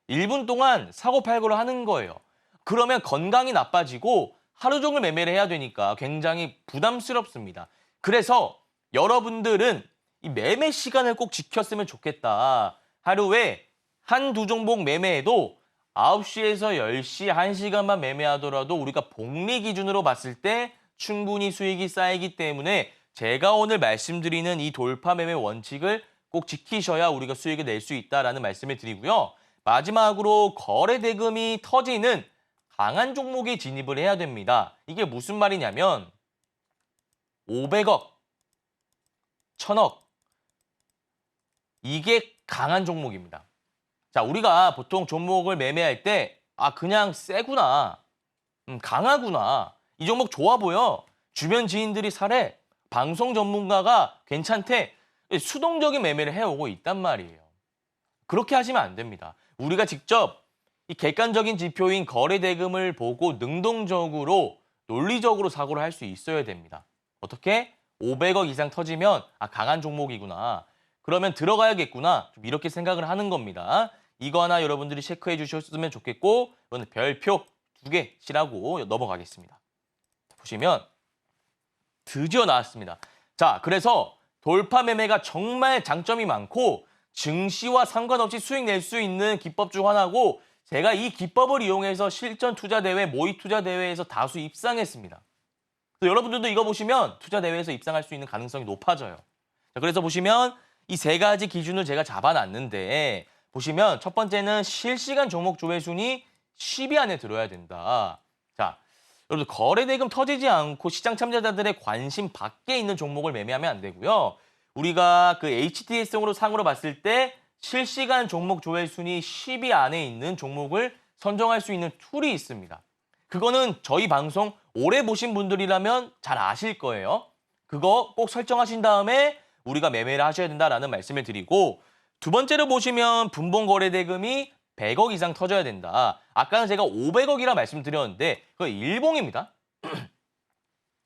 1분 동안 사고 팔고를 하는 거예요. 그러면 건강이 나빠지고 하루 종일 매매를 해야 되니까 굉장히 부담스럽습니다. 그래서 여러분들은 이 매매 시간을 꼭 지켰으면 좋겠다. 하루에 한두 종목 매매해도 9시에서 10시 1시간만 매매하더라도 우리가 복리 기준으로 봤을 때 충분히 수익이 쌓이기 때문에 제가 오늘 말씀드리는 이 돌파 매매 원칙을 꼭 지키셔야 우리가 수익을 낼 수 있다라는 말씀을 드리고요. 마지막으로 거래 대금이 터지는 강한 종목에 진입을 해야 됩니다. 이게 무슨 말이냐면 500억, 1000억 이게 강한 종목입니다. 자, 우리가 보통 종목을 매매할 때 그냥 세구나, 강하구나, 이 종목 좋아 보여, 주변 지인들이 사래, 방송 전문가가 괜찮대, 수동적인 매매를 해오고 있단 말이에요. 그렇게 하시면 안 됩니다. 우리가 직접 이 객관적인 지표인 거래 대금을 보고 능동적으로 논리적으로 사고를 할 수 있어야 됩니다. 어떻게? 500억 이상 터지면 강한 종목이구나. 그러면 들어가야겠구나. 좀 이렇게 생각을 하는 겁니다. 이거 하나 여러분들이 체크해 주셨으면 좋겠고 이거는 별표 2개 칠하고 넘어가겠습니다. 보시면 드디어 나왔습니다. 자, 그래서 돌파 매매가 정말 장점이 많고 증시와 상관없이 수익 낼 수 있는 기법 중 하나고 제가 이 기법을 이용해서 실전 투자 대회, 모의 투자 대회에서 다수 입상했습니다. 여러분들도 이거 보시면 투자 대회에서 입상할 수 있는 가능성이 높아져요. 자, 그래서 보시면 이 세 가지 기준을 제가 잡아놨는데 보시면 첫 번째는 실시간 종목 조회 순위 10위 안에 들어야 된다. 자, 여러분 거래 대금 터지지 않고 시장 참여자들의 관심 밖에 있는 종목을 매매하면 안 되고요. 우리가 그 HTS용으로 상으로 봤을 때 실시간 종목 조회 순위 10위 안에 있는 종목을 선정할 수 있는 툴이 있습니다. 그거는 저희 방송 오래 보신 분들이라면 잘 아실 거예요. 그거 꼭 설정하신 다음에 우리가 매매를 하셔야 된다라는 말씀을 드리고 두 번째로 보시면 분봉 거래 대금이 100억 이상 터져야 된다. 아까는 제가 500억이라 말씀드렸는데 그거 일봉입니다.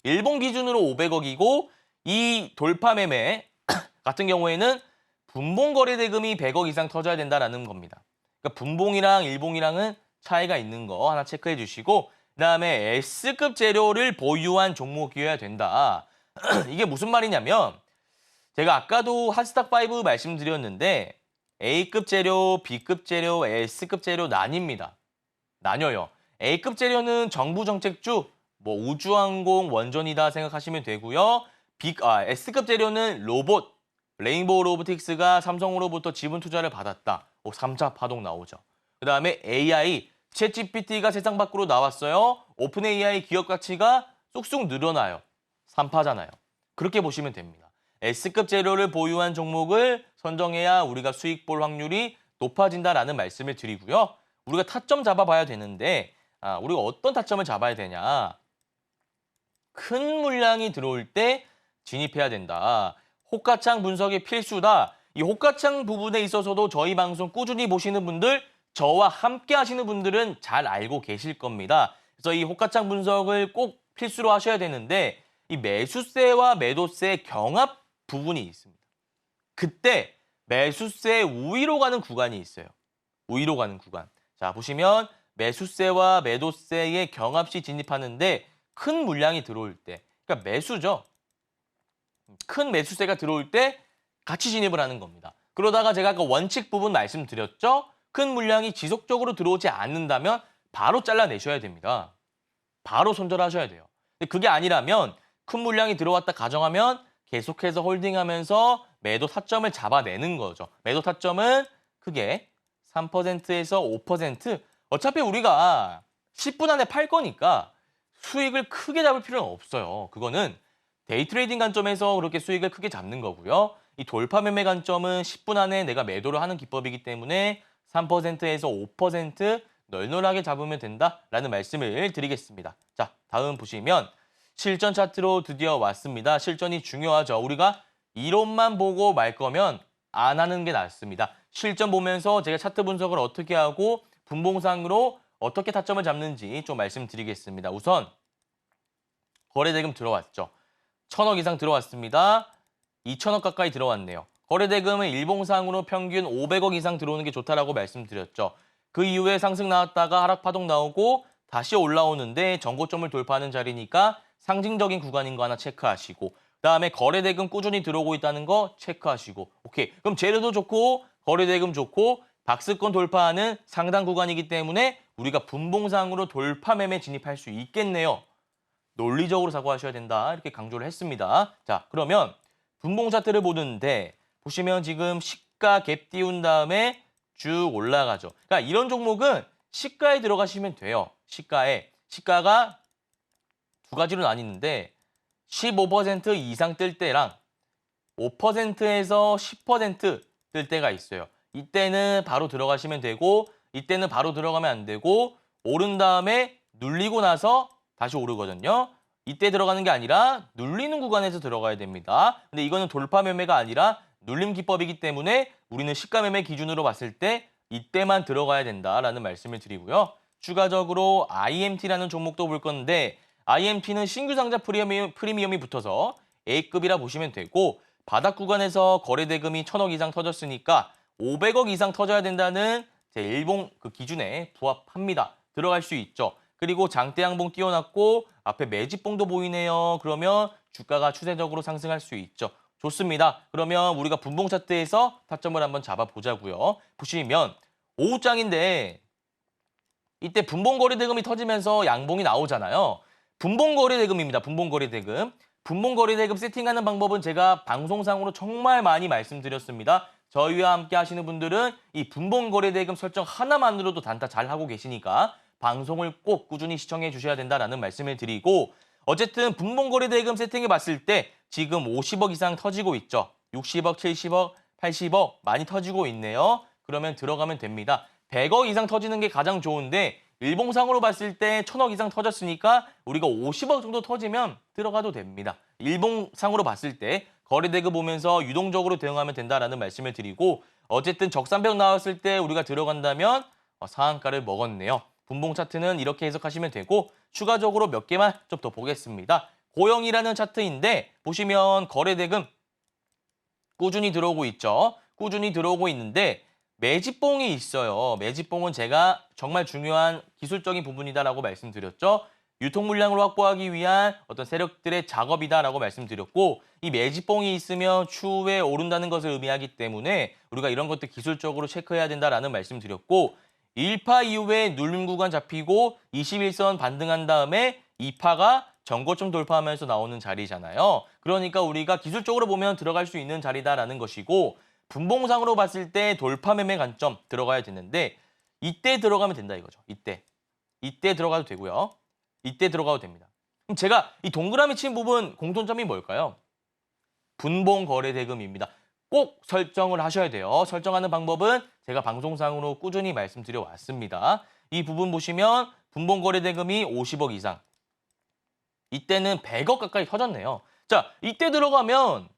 일봉 기준으로 500억이고 이 돌파 매매 같은 경우에는 분봉 거래 대금이 100억 이상 터져야 된다라는 겁니다. 그러니까 분봉이랑 일봉이랑은 차이가 있는 거 하나 체크해 주시고 그다음에 S급 재료를 보유한 종목이어야 된다. 이게 무슨 말이냐면 제가 아까도 핫스탁5 말씀드렸는데 A급 재료, B급 재료, S급 재료 나뉩니다. 나뉘어요. A급 재료는 정부 정책주, 뭐 우주항공, 원전이다 생각하시면 되고요. S급 재료는 로봇, 레인보우 로보틱스가 삼성으로부터 지분 투자를 받았다. 3차 파동 나오죠. 그 다음에 AI, 챗GPT가 세상 밖으로 나왔어요. 오픈 AI 기업 가치가 쑥쑥 늘어나요. 3파잖아요. 그렇게 보시면 됩니다. S급 재료를 보유한 종목을 선정해야 우리가 수익 볼 확률이 높아진다라는 말씀을 드리고요. 우리가 타점 잡아봐야 되는데 우리가 어떤 타점을 잡아야 되냐. 큰 물량이 들어올 때 진입해야 된다. 호가창 분석이 필수다. 이 호가창 부분에 있어서도 저희 방송 꾸준히 보시는 분들, 저와 함께 하시는 분들은 잘 알고 계실 겁니다. 그래서 이 호가창 분석을 꼭 필수로 하셔야 되는데 이 매수세와 매도세의 경합 부분이 있습니다. 그때 매수세 우위로 가는 구간이 있어요. 우위로 가는 구간. 자, 보시면 매수세와 매도세의 경합 시 진입하는데 큰 물량이 들어올 때, 그러니까 매수죠. 큰 매수세가 들어올 때 같이 진입을 하는 겁니다. 그러다가 제가 아까 원칙 부분 말씀드렸죠. 큰 물량이 지속적으로 들어오지 않는다면 바로 잘라내셔야 됩니다. 바로 손절하셔야 돼요. 근데 그게 아니라면 큰 물량이 들어왔다 가정하면 계속해서 홀딩하면서 매도 타점을 잡아내는 거죠. 매도 타점은 크게 3%에서 5%. 어차피 우리가 10분 안에 팔 거니까 수익을 크게 잡을 필요는 없어요. 그거는 데이 트레이딩 관점에서 그렇게 수익을 크게 잡는 거고요. 이 돌파 매매 관점은 10분 안에 내가 매도를 하는 기법이기 때문에 3%에서 5% 널널하게 잡으면 된다라는 말씀을 드리겠습니다. 자, 다음 보시면 실전 차트로 드디어 왔습니다. 실전이 중요하죠. 우리가 이론만 보고 말 거면 안 하는 게 낫습니다. 실전 보면서 제가 차트 분석을 어떻게 하고 분봉상으로 어떻게 타점을 잡는지 좀 말씀드리겠습니다. 우선 거래대금 들어왔죠. 1,000억 이상 들어왔습니다. 2,000억 가까이 들어왔네요. 거래대금은 일봉상으로 평균 500억 이상 들어오는 게 좋다라고 말씀드렸죠. 그 이후에 상승 나왔다가 하락 파동 나오고 다시 올라오는데 전고점을 돌파하는 자리니까 상징적인 구간인 거 하나 체크하시고 그다음에 거래대금 꾸준히 들어오고 있다는 거 체크하시고 오케이. 그럼 재료도 좋고 거래대금 좋고 박스권 돌파하는 상당 구간이기 때문에 우리가 분봉상으로 돌파 매매 진입할 수 있겠네요. 논리적으로 사고하셔야 된다. 이렇게 강조를 했습니다. 자, 그러면 분봉 차트를 보는데 보시면 지금 시가 갭 띄운 다음에 쭉 올라가죠. 그러니까 이런 종목은 시가에 들어가시면 돼요. 시가가 두 가지로 나뉘는데 15% 이상 뜰 때랑 5%에서 10% 뜰 때가 있어요. 이때는 바로 들어가시면 되고 이때는 바로 들어가면 안 되고 오른 다음에 눌리고 나서 다시 오르거든요. 이때 들어가는 게 아니라 눌리는 구간에서 들어가야 됩니다. 근데 이거는 돌파 매매가 아니라 눌림 기법이기 때문에 우리는 시가 매매 기준으로 봤을 때 이때만 들어가야 된다라는 말씀을 드리고요. 추가적으로 IMT라는 종목도 볼 건데 IMT는 신규 상자 프리미엄이 붙어서 A급이라 보시면 되고 바닥 구간에서 거래 대금이 1,000억 이상 터졌으니까 500억 이상 터져야 된다는 제 일봉 그 기준에 부합합니다. 들어갈 수 있죠. 그리고 장대양봉 띄워놨고 앞에 매집봉도 보이네요. 그러면 주가가 추세적으로 상승할 수 있죠. 좋습니다. 그러면 우리가 분봉 차트에서 타점을 한번 잡아보자고요. 보시면 오후장인데 이때 분봉 거래 대금이 터지면서 양봉이 나오잖아요. 분봉 거래 대금입니다. 분봉 거래 대금. 분봉 거래 대금 세팅하는 방법은 제가 방송상으로 정말 많이 말씀드렸습니다. 저희와 함께 하시는 분들은 이 분봉 거래 대금 설정 하나만으로도 단타 잘 하고 계시니까 방송을 꼭 꾸준히 시청해 주셔야 된다라는 말씀을 드리고 어쨌든 분봉 거래 대금 세팅해 봤을 때 지금 50억 이상 터지고 있죠. 60억, 70억, 80억 많이 터지고 있네요. 그러면 들어가면 됩니다. 100억 이상 터지는 게 가장 좋은데 일봉상으로 봤을 때 1000억 이상 터졌으니까 우리가 50억 정도 터지면 들어가도 됩니다. 일봉상으로 봤을 때 거래대금 보면서 유동적으로 대응하면 된다라는 말씀을 드리고 어쨌든 적산벽 나왔을 때 우리가 들어간다면 상한가를 먹었네요. 분봉 차트는 이렇게 해석하시면 되고 추가적으로 몇 개만 좀 더 보겠습니다. 고영이라는 차트인데 보시면 거래대금 꾸준히 들어오고 있죠. 꾸준히 들어오고 있는데 매집봉이 있어요. 매집봉은 제가 정말 중요한 기술적인 부분이다라고 말씀드렸죠. 유통 물량을 확보하기 위한 어떤 세력들의 작업이다라고 말씀드렸고 이 매집봉이 있으면 추후에 오른다는 것을 의미하기 때문에 우리가 이런 것들 기술적으로 체크해야 된다라는 말씀드렸고 1파 이후에 눌림 구간 잡히고 21선 반등한 다음에 2파가 전고점 돌파하면서 나오는 자리잖아요. 그러니까 우리가 기술적으로 보면 들어갈 수 있는 자리다라는 것이고 분봉상으로 봤을 때 돌파 매매 관점 들어가야 되는데 이때 들어가면 된다 이거죠. 이때 들어가도 되고요. 이때 들어가도 됩니다. 그럼 제가 이 동그라미 친 부분 공통점이 뭘까요? 분봉 거래 대금입니다. 꼭 설정을 하셔야 돼요. 설정하는 방법은 제가 방송상으로 꾸준히 말씀드려 왔습니다. 이 부분 보시면 분봉 거래 대금이 50억 이상. 이때는 100억 가까이 터졌네요. 자, 이때 들어가면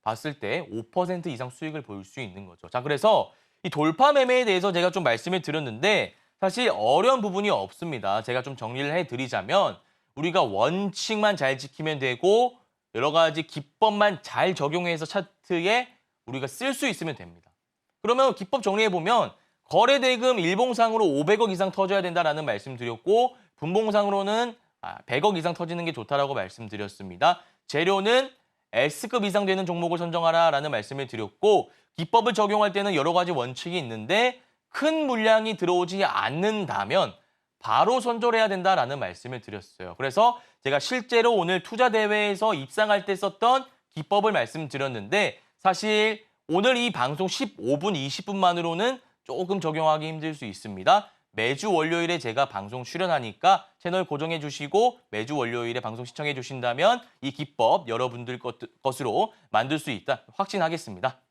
봤을 때 5% 이상 수익을 볼 수 있는 거죠. 자, 그래서 이 돌파 매매에 대해서 제가 좀 말씀을 드렸는데 사실 어려운 부분이 없습니다. 제가 좀 정리를 해드리자면 우리가 원칙만 잘 지키면 되고 여러 가지 기법만 잘 적용해서 차트에 우리가 쓸 수 있으면 됩니다. 그러면 기법 정리해보면 거래대금 일봉상으로 500억 이상 터져야 된다라는 말씀드렸고 분봉상으로는 100억 이상 터지는 게 좋다라고 말씀드렸습니다. 재료는 S급 이상 되는 종목을 선정하라라는 말씀을 드렸고 기법을 적용할 때는 여러 가지 원칙이 있는데 큰 물량이 들어오지 않는다면 바로 손절해야 된다라는 말씀을 드렸어요. 그래서 제가 실제로 오늘 투자 대회에서 입상할 때 썼던 기법을 말씀드렸는데 사실 오늘 이 방송 15분, 20분만으로는 조금 적용하기 힘들 수 있습니다. 매주 월요일에 제가 방송 출연하니까 채널 고정해 주시고 매주 월요일에 방송 시청해 주신다면 이 기법 여러분들 것으로 만들 수 있다 확신하겠습니다.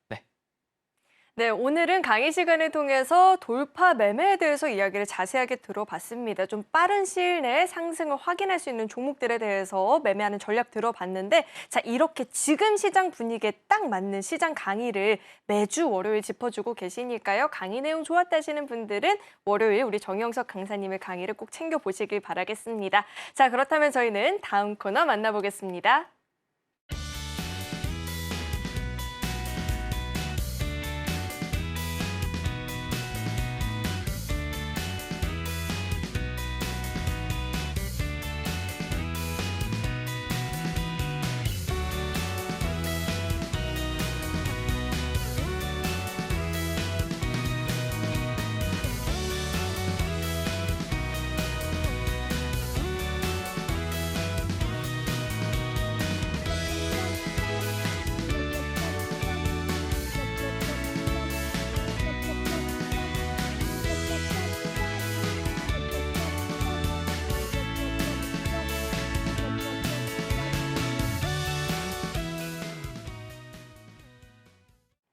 네, 오늘은 강의 시간을 통해서 돌파 매매에 대해서 이야기를 자세하게 들어봤습니다. 좀 빠른 시일 내에 상승을 확인할 수 있는 종목들에 대해서 매매하는 전략 들어봤는데 자, 이렇게 지금 시장 분위기에 딱 맞는 시장 강의를 매주 월요일 짚어주고 계시니까요. 강의 내용 좋았다 하시는 분들은 월요일 우리 정영석 강사님의 강의를 꼭 챙겨보시길 바라겠습니다. 자, 그렇다면 저희는 다음 코너 만나보겠습니다.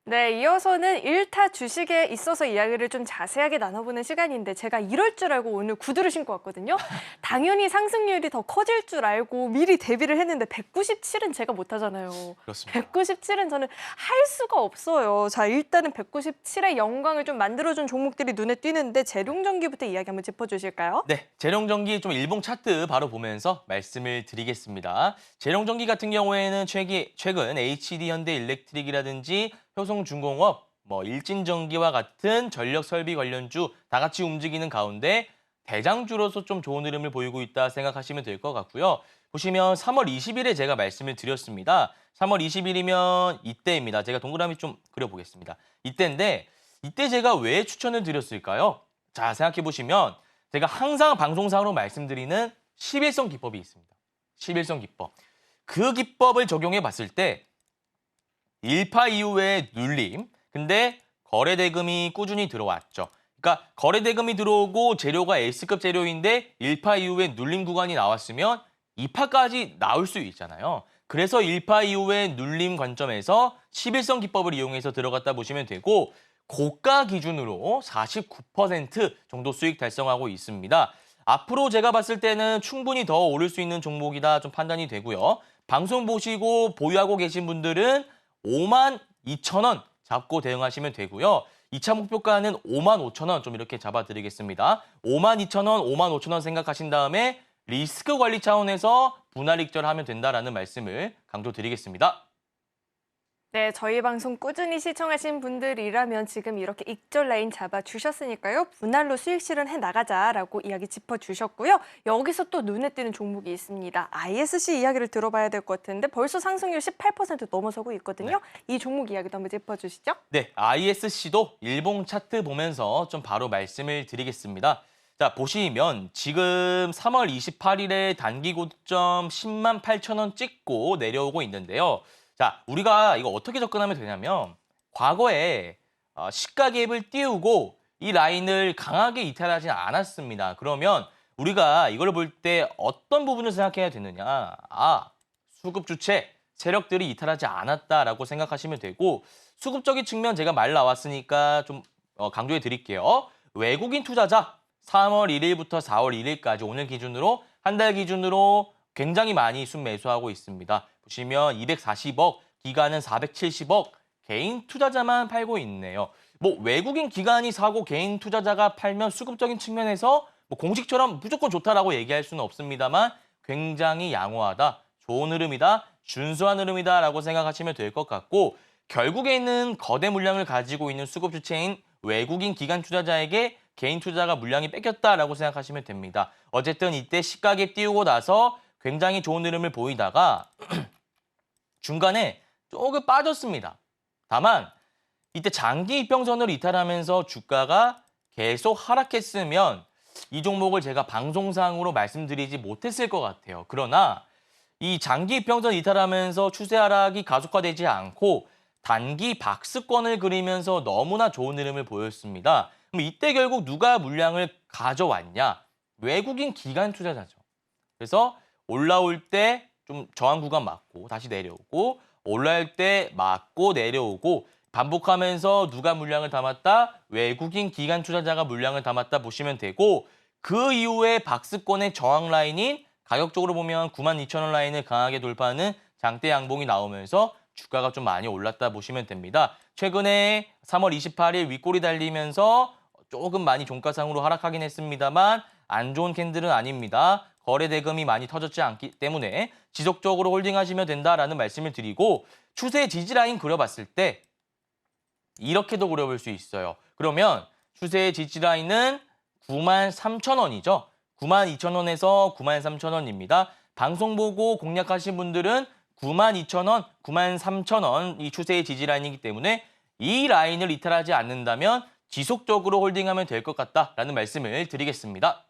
네, 이어서는 1타 주식에 있어서 이야기를 좀 자세하게 나눠보는 시간인데 제가 이럴 줄 알고 오늘 구두를 신고 왔거든요. 당연히 상승률이 더 커질 줄 알고 미리 대비를 했는데 197은 제가 못하잖아요. 그렇습니다. 197은 저는 할 수가 없어요. 자, 일단은 197의 영광을 좀 만들어준 종목들이 눈에 띄는데 재룡전기부터 이야기 한번 짚어주실까요? 네, 재룡전기 좀 일봉 차트 바로 보면서 말씀을 드리겠습니다. 재룡전기 같은 경우에는 최근 HD현대일렉트릭이라든지 효성중공업, 일진전기와 같은 전력 설비 관련주 다 같이 움직이는 가운데 대장주로서 좀 좋은 흐름을 보이고 있다 생각하시면 될 것 같고요. 보시면 3월 20일에 제가 말씀을 드렸습니다. 3월 20일이면 이때입니다. 제가 동그라미 좀 그려보겠습니다. 이때인데 이때 제가 왜 추천을 드렸을까요? 자, 생각해 보시면 제가 항상 방송상으로 말씀드리는 11선 기법이 있습니다. 11선 기법. 그 기법을 적용해 봤을 때 1파 이후에 눌림, 근데 거래 대금이 꾸준히 들어왔죠. 그러니까 거래 대금이 들어오고 재료가 S급 재료인데 1파 이후에 눌림 구간이 나왔으면 2파까지 나올 수 있잖아요. 그래서 1파 이후에 눌림 관점에서 11선 기법을 이용해서 들어갔다 보시면 되고 고가 기준으로 49% 정도 수익 달성하고 있습니다. 앞으로 제가 봤을 때는 충분히 더 오를 수 있는 종목이다 좀 판단이 되고요. 방송 보시고 보유하고 계신 분들은 52,000원 잡고 대응하시면 되고요. 2차 목표가는 55,000원 좀 이렇게 잡아드리겠습니다. 52,000원, 55,000원 생각하신 다음에 리스크 관리 차원에서 분할 익절하면 된다라는 말씀을 강조드리겠습니다. 네, 저희 방송 꾸준히 시청하신 분들이라면 지금 이렇게 익절 라인 잡아주셨으니까요. 분할로 수익 실현해 나가자라고 이야기 짚어주셨고요. 여기서 또 눈에 띄는 종목이 있습니다. ISC 이야기를 들어봐야 될 것 같은데 벌써 상승률 18% 넘어서고 있거든요. 이 종목 이야기도 한번 짚어주시죠. 네, ISC도 일봉 차트 보면서 좀 바로 말씀을 드리겠습니다. 자, 보시면 지금 3월 28일에 단기 고점 10만 8천원 찍고 내려오고 있는데요. 자, 우리가 이거 어떻게 접근하면 되냐면 과거에 시가 갭을 띄우고 이 라인을 강하게 이탈하지 않았습니다. 그러면 우리가 이걸 볼 때 어떤 부분을 생각해야 되느냐. 수급 주체 세력들이 이탈하지 않았다라고 생각하시면 되고 수급적인 측면 제가 말 나왔으니까 좀 강조해 드릴게요. 외국인 투자자 3월 1일부터 4월 1일까지 오늘 기준으로 한 달 기준으로 굉장히 많이 순매수하고 있습니다. 보시면 240억, 기관은 470억, 개인 투자자만 팔고 있네요. 뭐 외국인 기관이 사고 개인 투자자가 팔면 수급적인 측면에서 뭐 공식처럼 무조건 좋다라고 얘기할 수는 없습니다만 굉장히 양호하다, 좋은 흐름이다, 준수한 흐름이다라고 생각하시면 될 것 같고 결국에는 거대 물량을 가지고 있는 수급 주체인 외국인 기관 투자자에게 개인 투자가 물량이 뺏겼다라고 생각하시면 됩니다. 어쨌든 이때 시가갭 띄우고 나서 굉장히 좋은 흐름을 보이다가 중간에 조금 빠졌습니다. 다만 이때 장기 이평선을 이탈하면서 주가가 계속 하락했으면 이 종목을 제가 방송상으로 말씀드리지 못했을 것 같아요. 그러나 이 장기 이평선 이탈하면서 추세 하락이 가속화되지 않고 단기 박스권을 그리면서 너무나 좋은 흐름을 보였습니다. 그럼 이때 결국 누가 물량을 가져왔냐? 외국인 기관 투자자죠. 그래서 올라올 때 좀 저항 구간 맞고 다시 내려오고 올라올 때 맞고 내려오고 반복하면서 누가 물량을 담았다? 외국인 기관 투자자가 물량을 담았다 보시면 되고 그 이후에 박스권의 저항 라인인 가격적으로 보면 92,000원 라인을 강하게 돌파하는 장대 양봉이 나오면서 주가가 좀 많이 올랐다 보시면 됩니다. 최근에 3월 28일 윗골이 달리면서 조금 많이 종가상으로 하락하긴 했습니다만 안 좋은 캔들은 아닙니다. 거래 대금이 많이 터졌지 않기 때문에 지속적으로 홀딩하시면 된다라는 말씀을 드리고 추세 지지라인 그려봤을 때 이렇게도 그려볼 수 있어요. 그러면 추세의 지지라인은 93,000원이죠. 92,000원에서 93,000원입니다. 방송 보고 공략하신 분들은 92,000원, 93,000원 이 추세의 지지라인이기 때문에 이 라인을 이탈하지 않는다면 지속적으로 홀딩하면 될 것 같다라는 말씀을 드리겠습니다.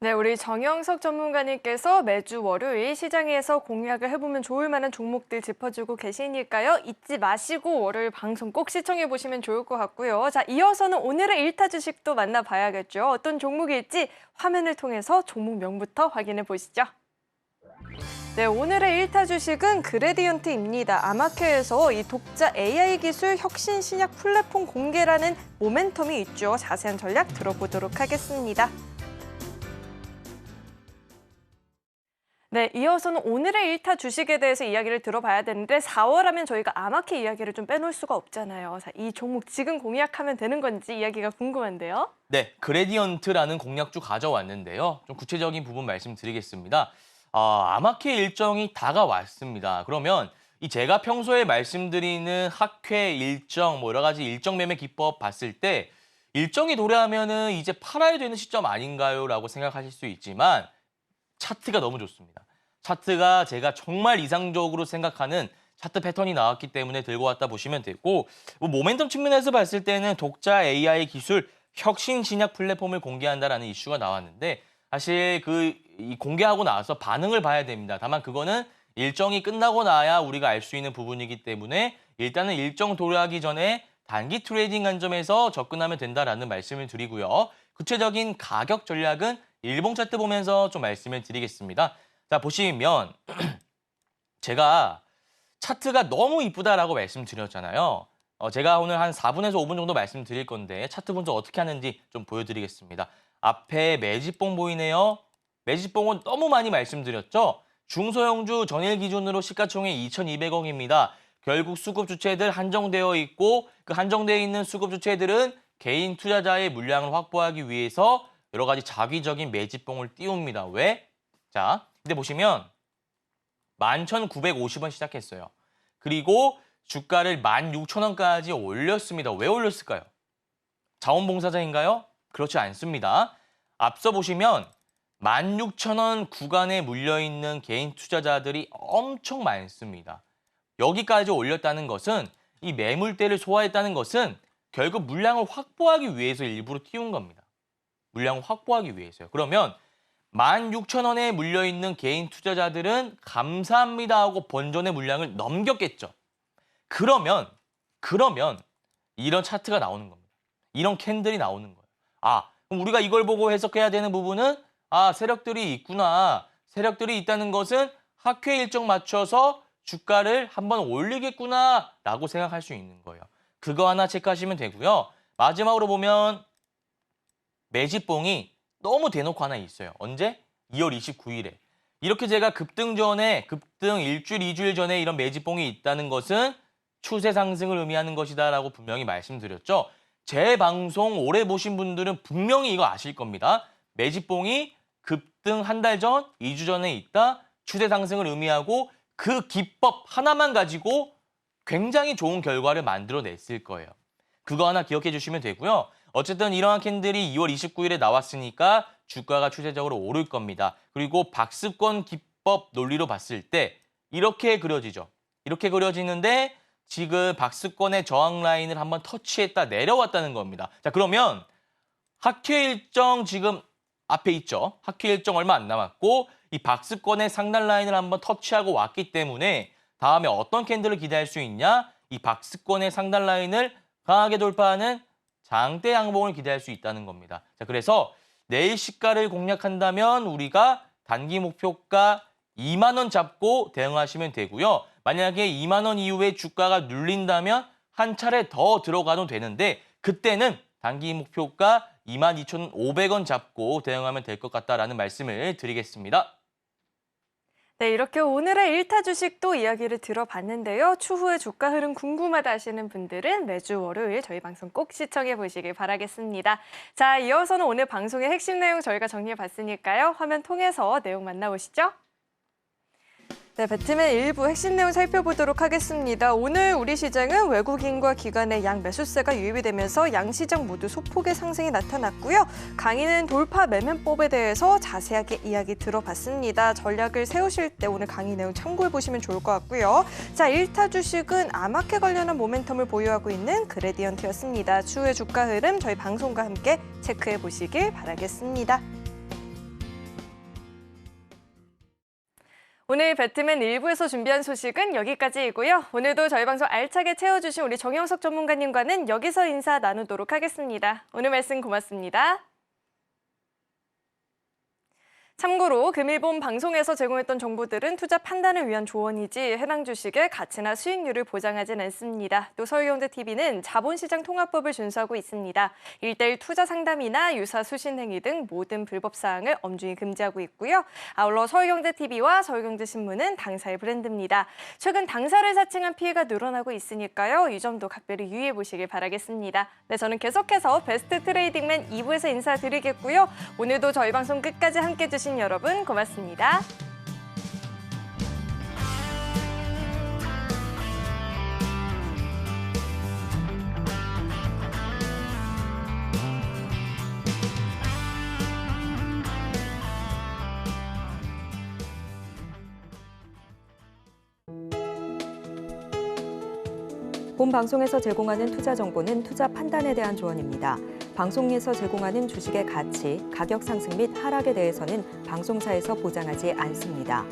네, 우리 정영석 전문가님께서 매주 월요일 시장에서 공략을 해보면 좋을 만한 종목들 짚어주고 계시니까요. 잊지 마시고 월요일 방송 꼭 시청해보시면 좋을 것 같고요. 자, 이어서는 오늘의 1타 주식도 만나봐야겠죠. 어떤 종목일지 화면을 통해서 종목명부터 확인해 보시죠. 네, 오늘의 1타 주식은 그레디언트입니다. 아마케에서 이 독자 AI 기술 혁신 신약 플랫폼 공개라는 모멘텀이 있죠. 자세한 전략 들어보도록 하겠습니다. 네, 이어서는 오늘의 1타 주식에 대해서 이야기를 들어봐야 되는데 4월 하면 저희가 아마케 이야기를 좀 빼놓을 수가 없잖아요. 자, 이 종목 지금 공략하면 되는 건지 이야기가 궁금한데요. 네, 그레디언트라는 공략주 가져왔는데요. 좀 구체적인 부분 말씀드리겠습니다. 아마케 일정이 다가왔습니다. 그러면 이 제가 평소에 말씀드리는 학회 일정, 뭐 여러 가지 일정 매매 기법 봤을 때 일정이 도래하면은 이제 팔아야 되는 시점 아닌가요?라고 생각하실 수 있지만 차트가 너무 좋습니다. 차트가 제가 정말 이상적으로 생각하는 차트 패턴이 나왔기 때문에 들고 왔다 보시면 되고 뭐 모멘텀 측면에서 봤을 때는 독자 AI 기술 혁신 신약 플랫폼을 공개한다라는 이슈가 나왔는데 사실 이 공개하고 나서 반응을 봐야 됩니다. 다만 그거는 일정이 끝나고 나야 우리가 알 수 있는 부분이기 때문에 일단은 일정 도래하기 전에 단기 트레이딩 관점에서 접근하면 된다라는 말씀을 드리고요. 구체적인 가격 전략은 일봉 차트 보면서 좀 말씀을 드리겠습니다. 자, 보시면 제가 차트가 너무 이쁘다라고 말씀드렸잖아요. 제가 오늘 한 4분에서 5분 정도 말씀드릴 건데 차트 분석 어떻게 하는지 좀 보여드리겠습니다. 앞에 매집봉 보이네요. 매집봉은 너무 많이 말씀드렸죠. 중소형주 전일 기준으로 시가총액 2,200억입니다. 결국 수급 주체들 한정되어 있고 그 한정되어 있는 수급 주체들은 개인 투자자의 물량을 확보하기 위해서 여러 가지 자기적인 매집봉을 띄웁니다. 왜? 자, 근데 보시면 11,950원 시작했어요. 그리고 주가를 16,000원까지 올렸습니다. 왜 올렸을까요? 자원봉사자인가요? 그렇지 않습니다. 앞서 보시면 16,000원 구간에 물려있는 개인 투자자들이 엄청 많습니다. 여기까지 올렸다는 것은 이 매물대를 소화했다는 것은 결국 물량을 확보하기 위해서 일부러 띄운 겁니다. 물량을 확보하기 위해서요. 그러면 16,000원에 물려있는 개인 투자자들은 감사합니다 하고 본전의 물량을 넘겼겠죠. 그러면 이런 차트가 나오는 겁니다. 이런 캔들이 나오는 거예요. 아, 그럼 우리가 이걸 보고 해석해야 되는 부분은 세력들이 있구나. 세력들이 있다는 것은 학회 일정 맞춰서 주가를 한번 올리겠구나 라고 생각할 수 있는 거예요. 그거 하나 체크하시면 되고요. 마지막으로 보면 매집봉이 너무 대놓고 하나 있어요. 언제? 2월 29일에. 이렇게 제가 급등 일주일, 2주일 전에 이런 매집봉이 있다는 것은 추세 상승을 의미하는 것이다라고 분명히 말씀드렸죠. 제 방송 오래 보신 분들은 분명히 이거 아실 겁니다. 매집봉이 급등 한 달 전, 2주 전에 있다. 추세 상승을 의미하고 그 기법 하나만 가지고 굉장히 좋은 결과를 만들어냈을 거예요. 그거 하나 기억해 주시면 되고요. 어쨌든 이러한 캔들이 2월 29일에 나왔으니까 주가가 추세적으로 오를 겁니다. 그리고 박스권 기법 논리로 봤을 때 이렇게 그려지죠. 이렇게 그려지는데 지금 박스권의 저항 라인을 한번 터치했다 내려왔다는 겁니다. 자, 그러면 학회 일정 지금 앞에 있죠. 학회 일정 얼마 안 남았고 이 박스권의 상단 라인을 한번 터치하고 왔기 때문에 다음에 어떤 캔들을 기대할 수 있냐? 이 박스권의 상단 라인을 강하게 돌파하는 장대 양봉을 기대할 수 있다는 겁니다. 자, 그래서 내일 시가를 공략한다면 우리가 단기 목표가 2만 원 잡고 대응하시면 되고요. 만약에 2만 원 이후에 주가가 눌린다면 한 차례 더 들어가도 되는데 그때는 단기 목표가 22,500원 잡고 대응하면 될 것 같다라는 말씀을 드리겠습니다. 네, 이렇게 오늘의 1타 주식도 이야기를 들어봤는데요. 추후의 주가 흐름 궁금하다 하시는 분들은 매주 월요일 저희 방송 꼭 시청해 보시길 바라겠습니다. 자, 이어서는 오늘 방송의 핵심 내용 저희가 정리해 봤으니까요. 화면 통해서 내용 만나보시죠. 네, 배트맨 일부 핵심 내용 살펴보도록 하겠습니다. 오늘 우리 시장은 외국인과 기관의 양 매수세가 유입이 되면서 양 시장 모두 소폭의 상승이 나타났고요. 강의는 돌파 매매법에 대해서 자세하게 이야기 들어봤습니다. 전략을 세우실 때 오늘 강의 내용 참고해 보시면 좋을 것 같고요. 자, 1타 주식은 아마케 관련한 모멘텀을 보유하고 있는 그레디언트였습니다. 추후의 주가 흐름 저희 방송과 함께 체크해 보시길 바라겠습니다. 오늘 배트맨 1부에서 준비한 소식은 여기까지이고요. 오늘도 저희 방송 알차게 채워주신 우리 정영석 전문가님과는 여기서 인사 나누도록 하겠습니다. 오늘 말씀 고맙습니다. 참고로 금일본 방송에서 제공했던 정보들은 투자 판단을 위한 조언이지 해당 주식의 가치나 수익률을 보장하진 않습니다. 또 서울경제TV는 자본시장 통합법을 준수하고 있습니다. 1:1 투자 상담이나 유사 수신 행위 등 모든 불법 사항을 엄중히 금지하고 있고요. 아울러 서울경제TV와 서울경제신문은 당사의 브랜드입니다. 최근 당사를 사칭한 피해가 늘어나고 있으니까요. 이 점도 각별히 유의해 보시길 바라겠습니다. 네, 저는 계속해서 베스트 트레이딩맨 2부에서 인사드리겠고요. 오늘도 저희 방송 끝까지 함께해 주신 여러분 고맙습니다. 본 방송에서 제공하는 투자 정보는 투자 판단에 대한 조언입니다. 방송에서 제공하는 주식의 가치, 가격 상승 및 하락에 대해서는 방송사에서 보장하지 않습니다.